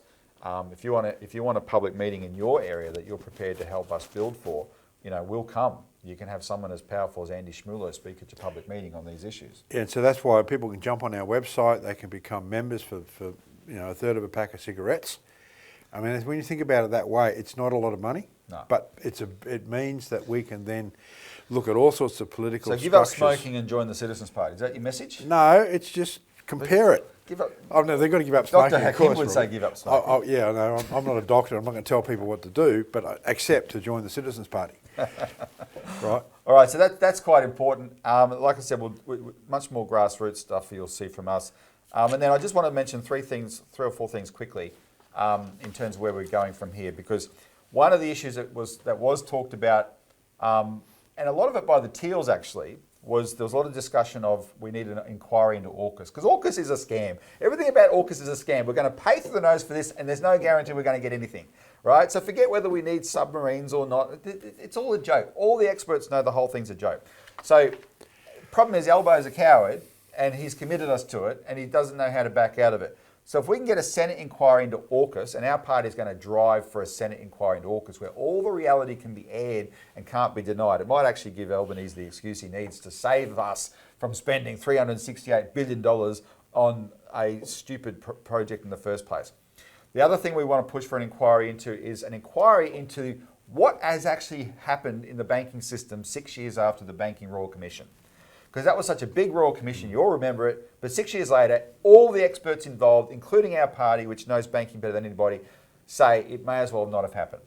If you want a public meeting in your area that you're prepared to help us build for, we'll come. You can have someone as powerful as Andy Schmulo speak at your public meeting on these issues. Yeah, and so that's why people can jump on our website. They can become members for a third of a pack of cigarettes. I mean, when you think about it that way, it's not a lot of money, but it means that we can then look at all sorts of political structures. So give up smoking and join the Citizens Party. Is that your message? No, it's just compare it. Give up. Oh no, they've got to give up smoking. Dr. Hakim would say give up smoking. Oh yeah, no, I'm not a doctor. I'm not going to tell people what to do, but I accept to join the Citizens Party. Right. All right, so that's quite important. Like I said, we'll much more grassroots stuff you'll see from us. And then I just want to mention three or four things quickly in terms of where we're going from here, because one of the issues that was talked about, and a lot of it by the Teals actually, was there was a lot of discussion of we need an inquiry into AUKUS, because AUKUS is a scam. Everything about AUKUS is a scam. We're going to pay through the nose for this, and there's no guarantee we're going to get anything, right? So forget whether we need submarines or not. It's all a joke. All the experts know the whole thing's a joke. So problem is Albo's a coward, and he's committed us to it, and he doesn't know how to back out of it. So if we can get a Senate inquiry into AUKUS, and our party is going to drive for a Senate inquiry into AUKUS where all the reality can be aired and can't be denied, it might actually give Albanese the excuse he needs to save us from spending $368 billion on a stupid project in the first place. The other thing we want to push for an inquiry into is an inquiry into what has actually happened in the banking system 6 years after the Banking Royal Commission. Because that was such a big Royal Commission, you'll remember it, but 6 years later, all the experts involved, including our party, which knows banking better than anybody, say it may as well not have happened.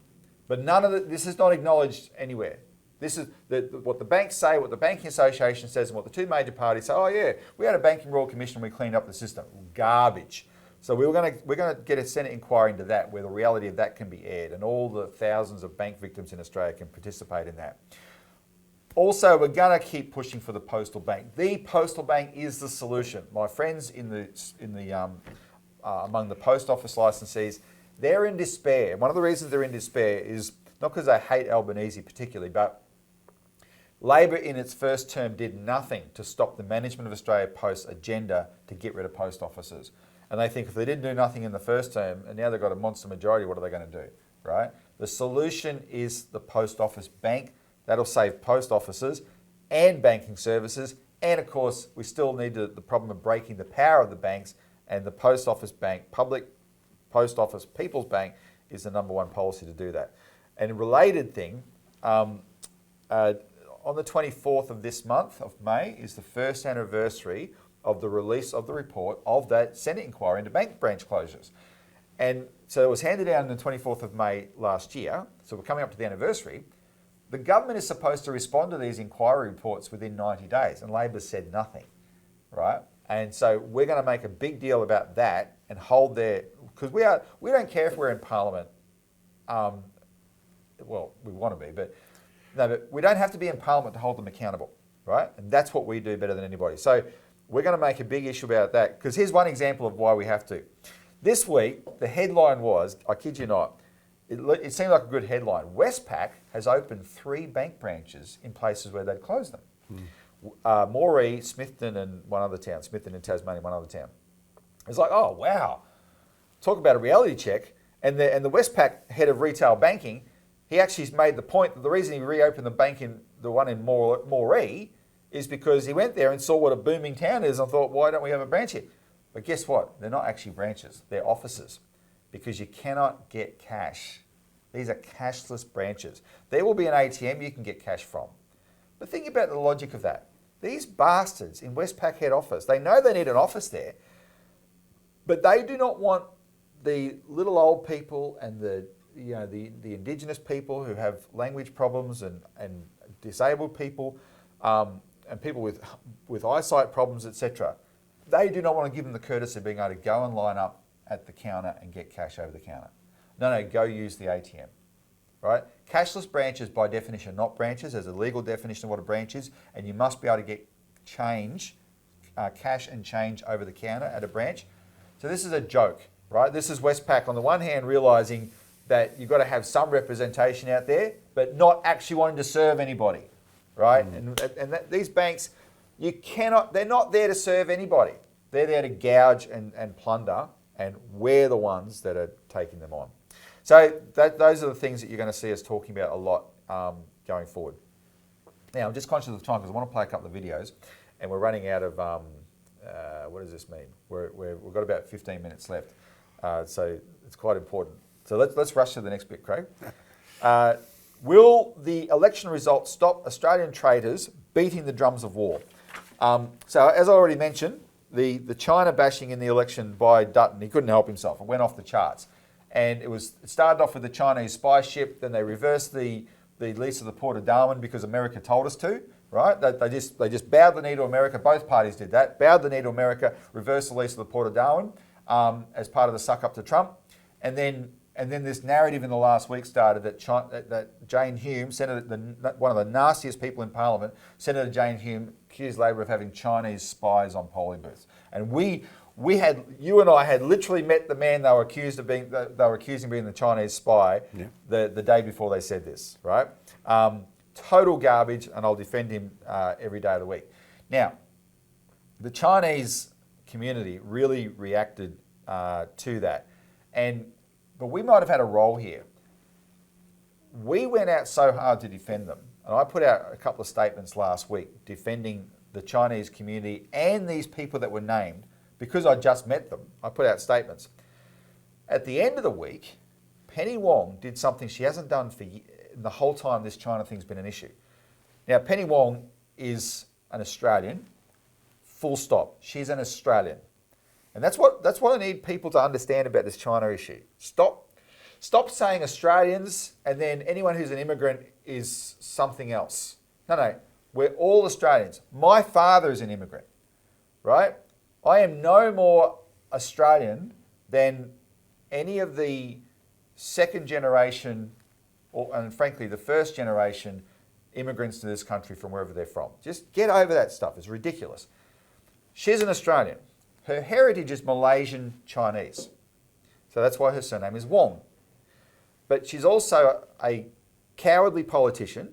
But none of this is not acknowledged anywhere. This is what the banks say, what the Banking Association says, and what the two major parties say. Oh yeah, we had a Banking Royal Commission and we cleaned up the system. Garbage. So we're going to get a Senate inquiry into that, where the reality of that can be aired, and all the thousands of bank victims in Australia can participate in that. Also, we're going to keep pushing for the postal bank. The postal bank is the solution. My friends among the post office licensees, they're in despair. One of the reasons they're in despair is not because they hate Albanese particularly, but Labor in its first term did nothing to stop the Management of Australia Post's agenda to get rid of post offices. And they think if they didn't do nothing in the first term, and now they've got a monster majority, what are they going to do, right? The solution is the post office bank. That'll save post offices and banking services. And of course, we still need the problem of breaking the power of the banks, and the post office bank, public post office, People's Bank, is the number one policy to do that. And a related thing, on the 24th of this month of May is the first anniversary of the release of the report of that Senate inquiry into bank branch closures. And so it was handed down on the 24th of May last year, so we're coming up to the anniversary. The government is supposed to respond to these inquiry reports within 90 days, and Labor said nothing, right? And so we're going to make a big deal about that and hold their, because we don't care if we're in Parliament. Well, we want to be, but no, but we don't have to be in Parliament to hold them accountable, right? And that's what we do better than anybody. So we're going to make a big issue about that, because here's one example of why we have to. This week, the headline was, I kid you not, it seemed like a good headline. Westpac has opened 3 bank branches in places where they'd closed them. Moree, Smithton, and one other town. Smithton in Tasmania, one other town. It's like, oh, wow. Talk about a reality check. And the Westpac head of retail banking, he actually made the point that the reason he reopened the one in Moree is because he went there and saw what a booming town is and thought, why don't we have a branch here? But guess what? They're not actually branches. They're offices, because you cannot get cash. These are cashless branches. There will be an ATM you can get cash from. But think about the logic of that. These bastards in Westpac head office, they know they need an office there, but they do not want the little old people and the Indigenous people who have language problems and disabled people and people with eyesight problems, etc. They do not want to give them the courtesy of being able to go and line up at the counter and get cash over the counter. No, go use the ATM, right? Cashless branches by definition are not branches. There's a legal definition of what a branch is, and you must be able to get change, cash and change over the counter at a branch. So this is a joke, right? This is Westpac on the one hand realising that you've got to have some representation out there, but not actually wanting to serve anybody, right? And these banks, they're not there to serve anybody. They're there to gouge and plunder, and we're the ones that are taking them on. So those are the things that you're going to see us talking about a lot going forward. Now, I'm just conscious of the time because I want to play a couple of videos, and we're running out of, what does this mean? We've got about 15 minutes left, so it's quite important. So let's rush to the next bit, Craig. Will the election results stop Australian traitors beating the drums of war? So as I already mentioned, the China bashing in the election by Dutton, he couldn't help himself. It went off the charts. And it started off with the Chinese spy ship, then they reversed the lease of the Port of Darwin because America told us to, right? They just bowed the knee to America. Both parties did that. Bowed the knee to America, reversed the lease of the Port of Darwin as part of the suck up to Trump. And then this narrative in the last week started that Jane Hume, one of the nastiest people in Parliament, Senator Jane Hume, accused Labor of having Chinese spies on polling booths. And you and I had literally met the man they were accusing of being the Chinese spy the day before they said this, right? Total garbage, and I'll defend him every day of the week. Now, the Chinese community really reacted to that, but we might have had a role here. We went out so hard to defend them, and I put out a couple of statements last week defending the Chinese community and these people that were named. Because I just met them, I put out statements. At the end of the week, Penny Wong did something she hasn't done for the whole time this China thing's been an issue. Now, Penny Wong is an Australian, full stop. She's an Australian. And that's what I need people to understand about this China issue. Stop saying Australians and then anyone who's an immigrant is something else. No, we're all Australians. My father is an immigrant, right? I am no more Australian than any of the second generation, and frankly the first generation immigrants to this country from wherever they're from. Just get over that stuff. It's ridiculous. She's an Australian. Her heritage is Malaysian Chinese. So that's why her surname is Wong. But she's also a cowardly politician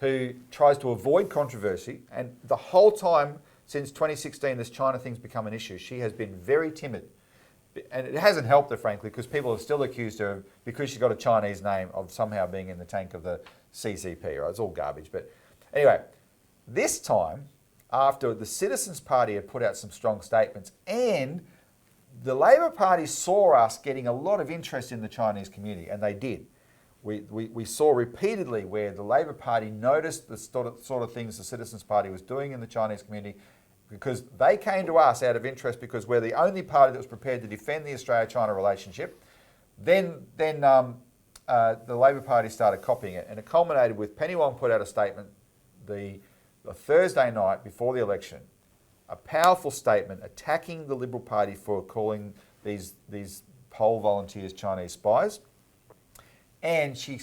who tries to avoid controversy, and the whole time since 2016, this China thing's become an issue. She has been very timid. And it hasn't helped her, frankly, because people have still accused her, because she's got a Chinese name, of somehow being in the tank of the CCP. Right? It's all garbage. But anyway, this time, after the Citizens Party had put out some strong statements, and the Labor Party saw us getting a lot of interest in the Chinese community, and they did. We saw repeatedly where the Labor Party noticed the sort of things the Citizens Party was doing in the Chinese community, because they came to us out of interest because we're the only party that was prepared to defend the Australia-China relationship. Then the Labor Party started copying it, and it culminated with Penny Wong put out a statement the Thursday night before the election, a powerful statement attacking the Liberal Party for calling these poll volunteers, Chinese spies. And she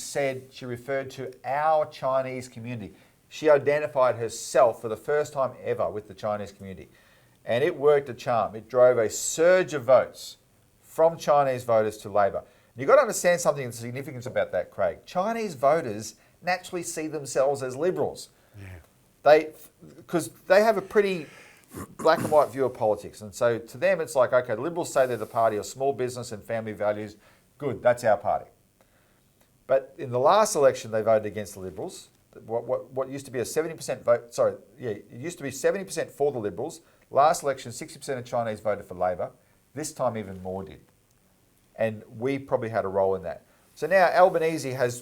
referred to our Chinese community. She identified herself for the first time ever with the Chinese community. And it worked a charm. It drove a surge of votes from Chinese voters to Labor. You've got to understand something of significance about that, Craig. Chinese voters naturally see themselves as liberals. Yeah. Because they have a pretty black and white view of politics. And so to them, it's like, okay, the Liberals say they're the party of small business and family values. Good, that's our party. But in the last election, they voted against the Liberals. What used to be a 70% vote, it used to be 70% for the Liberals. Last election, 60% of Chinese voted for Labor. This time, even more did. And we probably had a role in that. So now Albanese has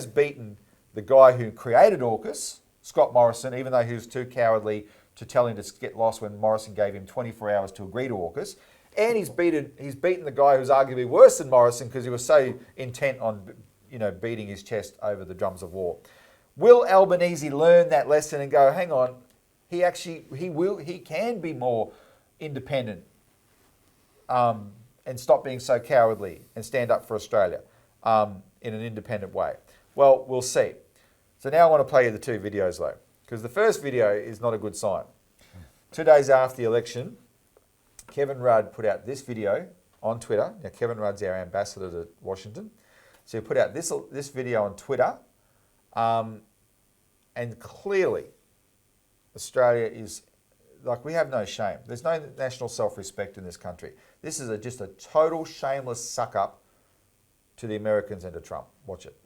beaten the guy who created AUKUS, Scott Morrison, even though he was too cowardly to tell him to get lost when Morrison gave him 24 hours to agree to AUKUS. And he's beaten the guy who's arguably worse than Morrison because he was so intent on beating his chest over the drums of war. Will Albanese learn that lesson and go, hang on, he can be more independent and stop being so cowardly and stand up for Australia in an independent way? Well, we'll see. So now I want to play you the two videos though, because the first video is not a good sign. 2 days after the election, Kevin Rudd put out this video on Twitter. Now, Kevin Rudd's our ambassador to Washington. So he put out this video on Twitter, and clearly Australia is, like, we have no shame. There's no national self-respect in this country. This is just a total shameless suck-up to the Americans and to Trump. Watch it.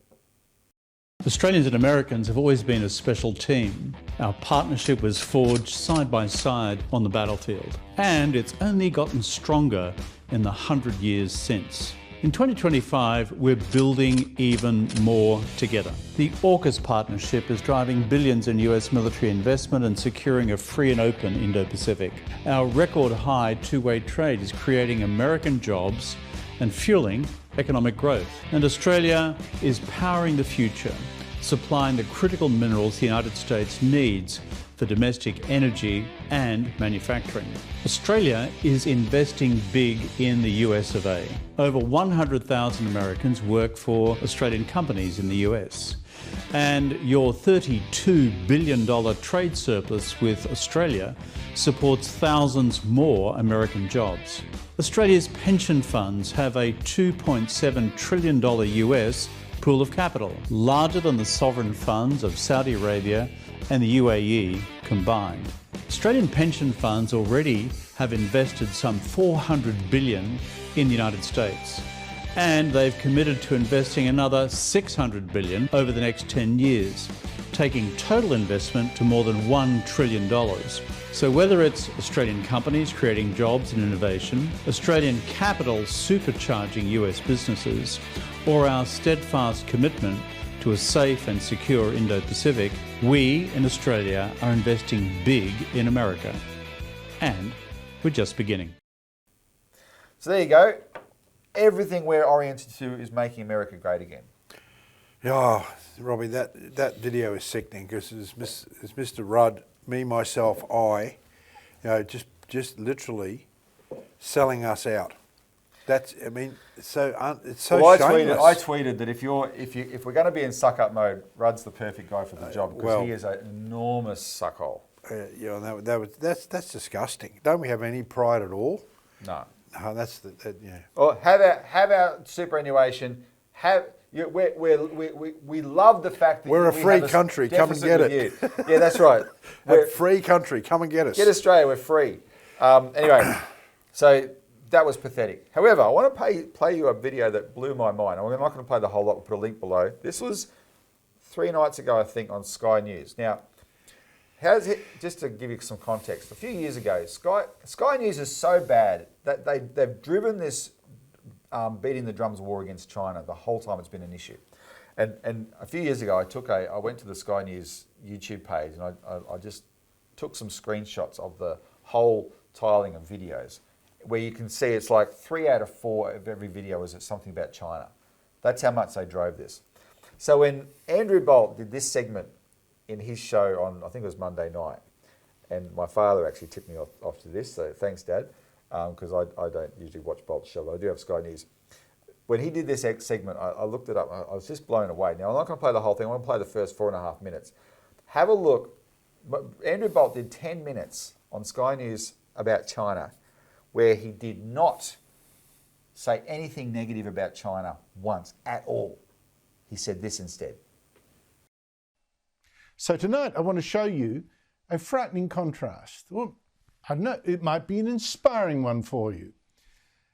Australians and Americans have always been a special team. Our partnership was forged side by side on the battlefield, and it's only gotten stronger in the 100 years since. In 2025, we're building even more together. The AUKUS partnership is driving billions in US military investment and securing a free and open Indo-Pacific. Our record high two-way trade is creating American jobs and fueling economic growth. And Australia is powering the future, supplying the critical minerals the United States needs for domestic energy and manufacturing. Australia is investing big in the US of A. Over 100,000 Americans work for Australian companies in the US. And your $32 billion trade surplus with Australia supports thousands more American jobs. Australia's pension funds have a $2.7 trillion US pool of capital, larger than the sovereign funds of Saudi Arabia and the UAE combined. Australian pension funds already have invested some $400 billion in the United States, and they've committed to investing another $600 billion over the next 10 years, taking total investment to more than $1 trillion. So whether it's Australian companies creating jobs and innovation, Australian capital supercharging US businesses, or our steadfast commitment to a safe and secure Indo-Pacific, we in Australia are investing big in America. And we're just beginning. So there you go. Everything we're oriented to is making America great again. Yeah, Robbie, that video is sickening because it's Mr. Rudd, me, myself, just literally selling us out. It's so well, shameless. I tweeted that if we're going to be in suck-up mode, Rudd's the perfect guy for the job because he is an enormous suckhole. That's disgusting. Don't we have any pride at all? No. No, that's Well, have our superannuation. We love the fact that we're a free country. Come and get it. Yeah, that's right. We're a free country. Come and get us. Get Australia. We're free. Anyway, so that was pathetic. However, I want to play you a video that blew my mind. I'm not going to play the whole lot. We'll put a link below. This was 3 nights ago, I think, on Sky News. Now, just to give you some context, a few years ago, Sky News is so bad that they've driven this beating the drums war against China the whole time it's been an issue. And a few years ago, I went to the Sky News YouTube page and I just took some screenshots of the whole tiling of videos where you can see it's like 3 out of 4 of every video is something about China. That's how much they drove this. So when Andrew Bolt did this segment in his show on, I think it was Monday night, and my father actually tipped me off to this, so thanks, Dad. because I don't usually watch Bolt Show, but I do have Sky News. When he did this segment, I looked it up. I was just blown away. Now, I'm not going to play the whole thing. I'm going to play the first 4.5 minutes. Have a look. Andrew Bolt did 10 minutes on Sky News about China, where he did not say anything negative about China once at all. He said this instead. So tonight I want to show you a frightening contrast. Well, I don't know, it might be an inspiring one for you.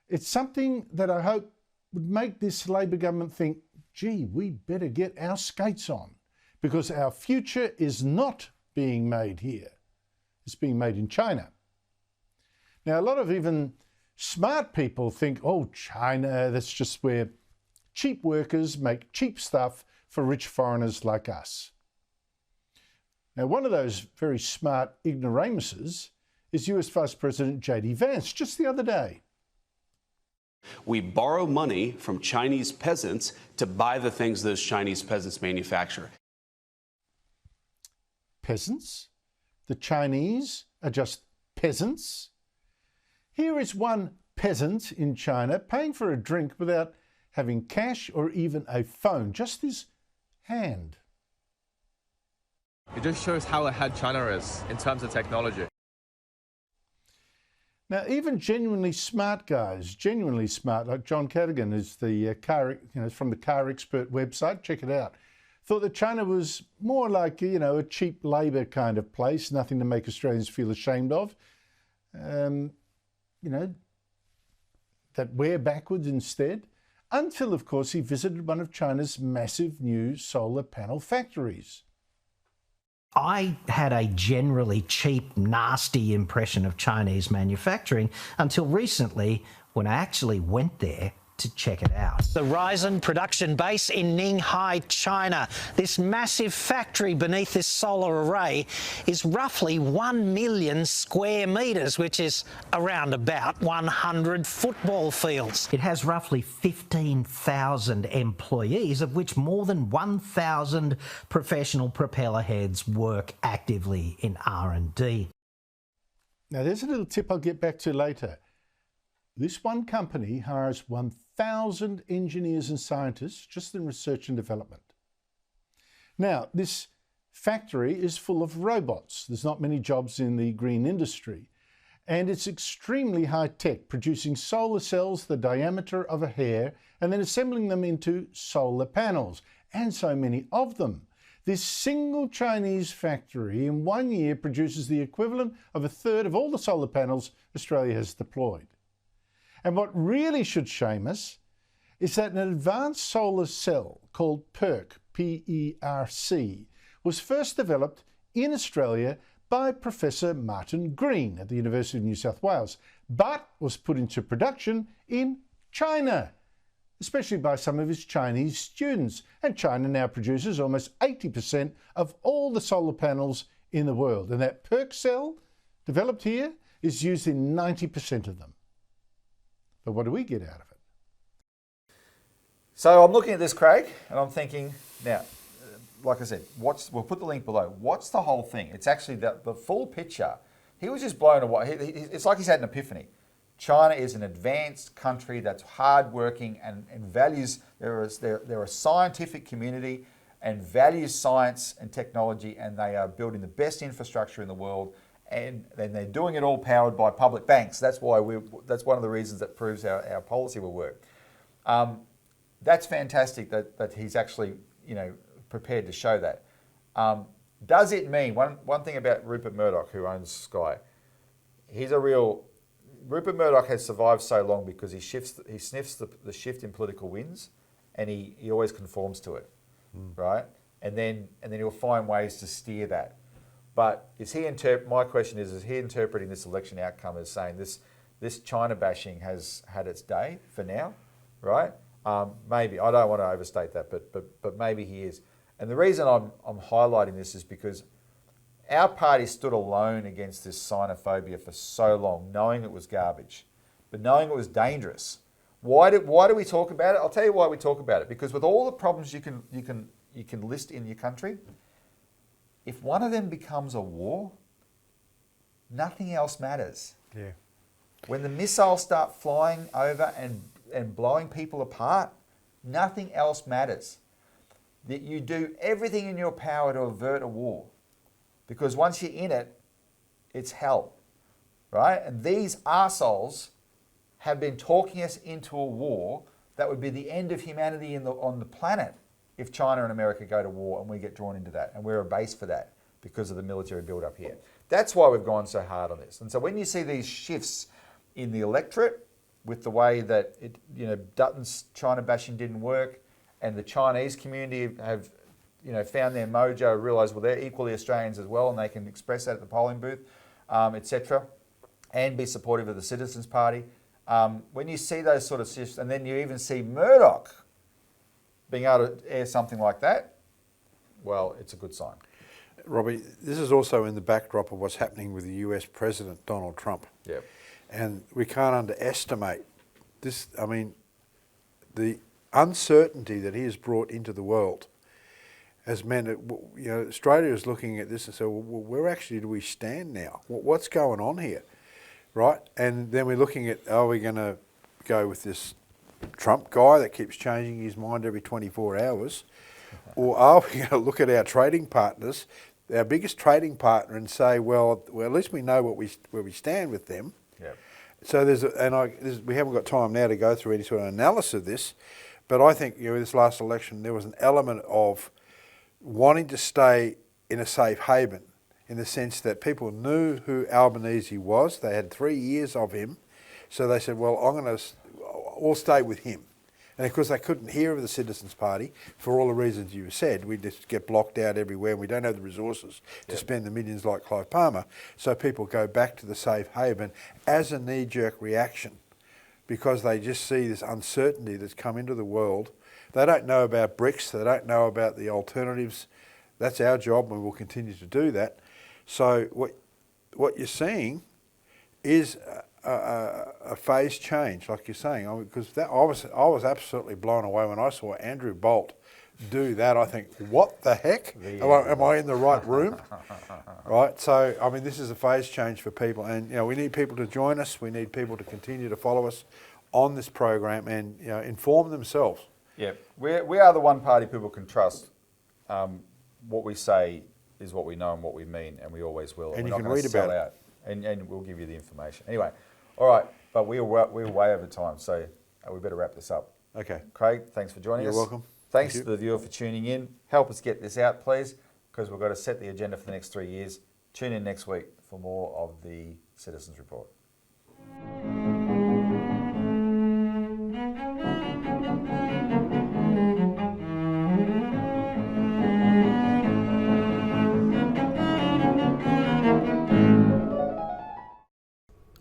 It's something that I hope would make this Labor government think, gee, we better get our skates on, because our future is not being made here. It's being made in China. Now, a lot of even smart people think, oh, China, that's just where cheap workers make cheap stuff for rich foreigners like us. Now, one of those very smart ignoramuses is US Vice President J.D. Vance just the other day. We borrow money from Chinese peasants to buy the things those Chinese peasants manufacture. Peasants? The Chinese are just peasants? Here is one peasant in China paying for a drink without having cash or even a phone, just his hand. It just shows how ahead China is in terms of technology. Now, even genuinely smart guys, genuinely smart, like John Cadogan is the from the Car Expert website, check it out, thought that China was more like, a cheap labour kind of place, nothing to make Australians feel ashamed of. That we're backwards instead, until, of course, he visited one of China's massive new solar panel factories. I had a generally cheap, nasty impression of Chinese manufacturing until recently when I actually went there to check it out. The Ryzen production base in Ninghai, China. This massive factory beneath this solar array is roughly 1 million square metres, which is around about 100 football fields. It has roughly 15,000 employees, of which more than 1,000 professional propeller heads work actively in R&D. Now, there's a little tip I'll get back to later. This one company hires 1,000 engineers and scientists just in research and development. Now, this factory is full of robots. There's not many jobs in the green industry. And it's extremely high tech, producing solar cells the diameter of a hair and then assembling them into solar panels, and so many of them. This single Chinese factory in 1 year produces the equivalent of a third of all the solar panels Australia has deployed. And what really should shame us is that an advanced solar cell called PERC, P-E-R-C, was first developed in Australia by Professor Martin Green at the University of New South Wales, but was put into production in China, especially by some of his Chinese students. And China now produces almost 80% of all the solar panels in the world. And that PERC cell developed here is used in 90% of them. But what do we get out of it? So I'm looking at this, Craig, and I'm thinking, now, like I said, we'll put the link below. What's the whole thing? It's actually the full picture. He was just blown away. It's like he's had an epiphany. China is an advanced country that's hardworking and values, they're a scientific community and values science and technology, and they are building the best infrastructure in the world. And they're doing it all powered by public banks. That's why that's one of the reasons that proves our policy will work. That's fantastic that he's actually prepared to show that. Does it mean one thing about Rupert Murdoch, who owns Sky? Rupert Murdoch has survived so long because he sniffs the shift in political winds, and he always conforms to it, right? And then he'll find ways to steer that. But my question is he interpreting this election outcome as saying this China bashing has had its day for now, right? Maybe, I don't want to overstate that, but maybe he is. And the reason I'm highlighting this is because our party stood alone against this Sinophobia for so long, knowing it was garbage, but knowing it was dangerous. Why do we talk about it? I'll tell you why we talk about it. Because with all the problems you can list in your country, if one of them becomes a war, nothing else matters. Yeah. When the missiles start flying over and blowing people apart, nothing else matters. That you do everything in your power to avert a war. Because once you're in it, it's hell, right? And these arseholes have been talking us into a war that would be the end of humanity on the planet if China and America go to war and we get drawn into that. And we're a base for that because of the military build-up here. That's why we've gone so hard on this. And so when you see these shifts in the electorate with the way that Dutton's China bashing didn't work, and the Chinese community have found their mojo, realised, well, they're equally Australians as well, and they can express that at the polling booth, etc., and be supportive of the Citizens Party. When you see those sort of shifts, and then you even see Murdoch being able to air something like that, well, it's a good sign. Robbie, this is also in the backdrop of what's happening with the US President, Donald Trump. Yep. And we can't underestimate this. I mean, the uncertainty that he has brought into the world has meant that, Australia is looking at this and saying, well, where actually do we stand now? What's going on here? Right? And then we're looking at, are we going to go with this Trump guy that keeps changing his mind every 24 hours? Or are we going to look at our trading partners, our biggest trading partner, and say, well, at least we know where we stand with them. Yep. So we haven't got time now to go through any sort of analysis of this, but I think this last election there was an element of wanting to stay in a safe haven, in the sense that people knew who Albanese was. They had 3 years of him, so they said, well, we'll stay with him. And of course they couldn't hear of the Citizens Party for all the reasons you said. We just get blocked out everywhere and we don't have the resources to spend the millions like Clive Palmer. So people go back to the safe haven as a knee-jerk reaction because they just see this uncertainty that's come into the world. They don't know about BRICS, they don't know about the alternatives. That's our job and we'll continue to do that. So what you're seeing is a phase change, like you're saying, because I was absolutely blown away when I saw Andrew Bolt do that. I think, what the heck? Am I in the right room? Right. So I mean, this is a phase change for people, and we need people to join us. We need people to continue to follow us on this program and inform themselves. Yeah, we are the one party people can trust. What we say is what we know and what we mean, and we always will. And we're you not can read about it. And we'll give you the information. Anyway, all right, but we're way over time, so we better wrap this up. Okay. Craig, thanks for joining us. You're welcome. Thanks to the viewer for tuning in. Help us get this out, please, because we've got to set the agenda for the next 3 years. Tune in next week for more of the Citizens Report.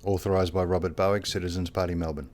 Authorised by Robert Barwick, Citizens Party, Melbourne.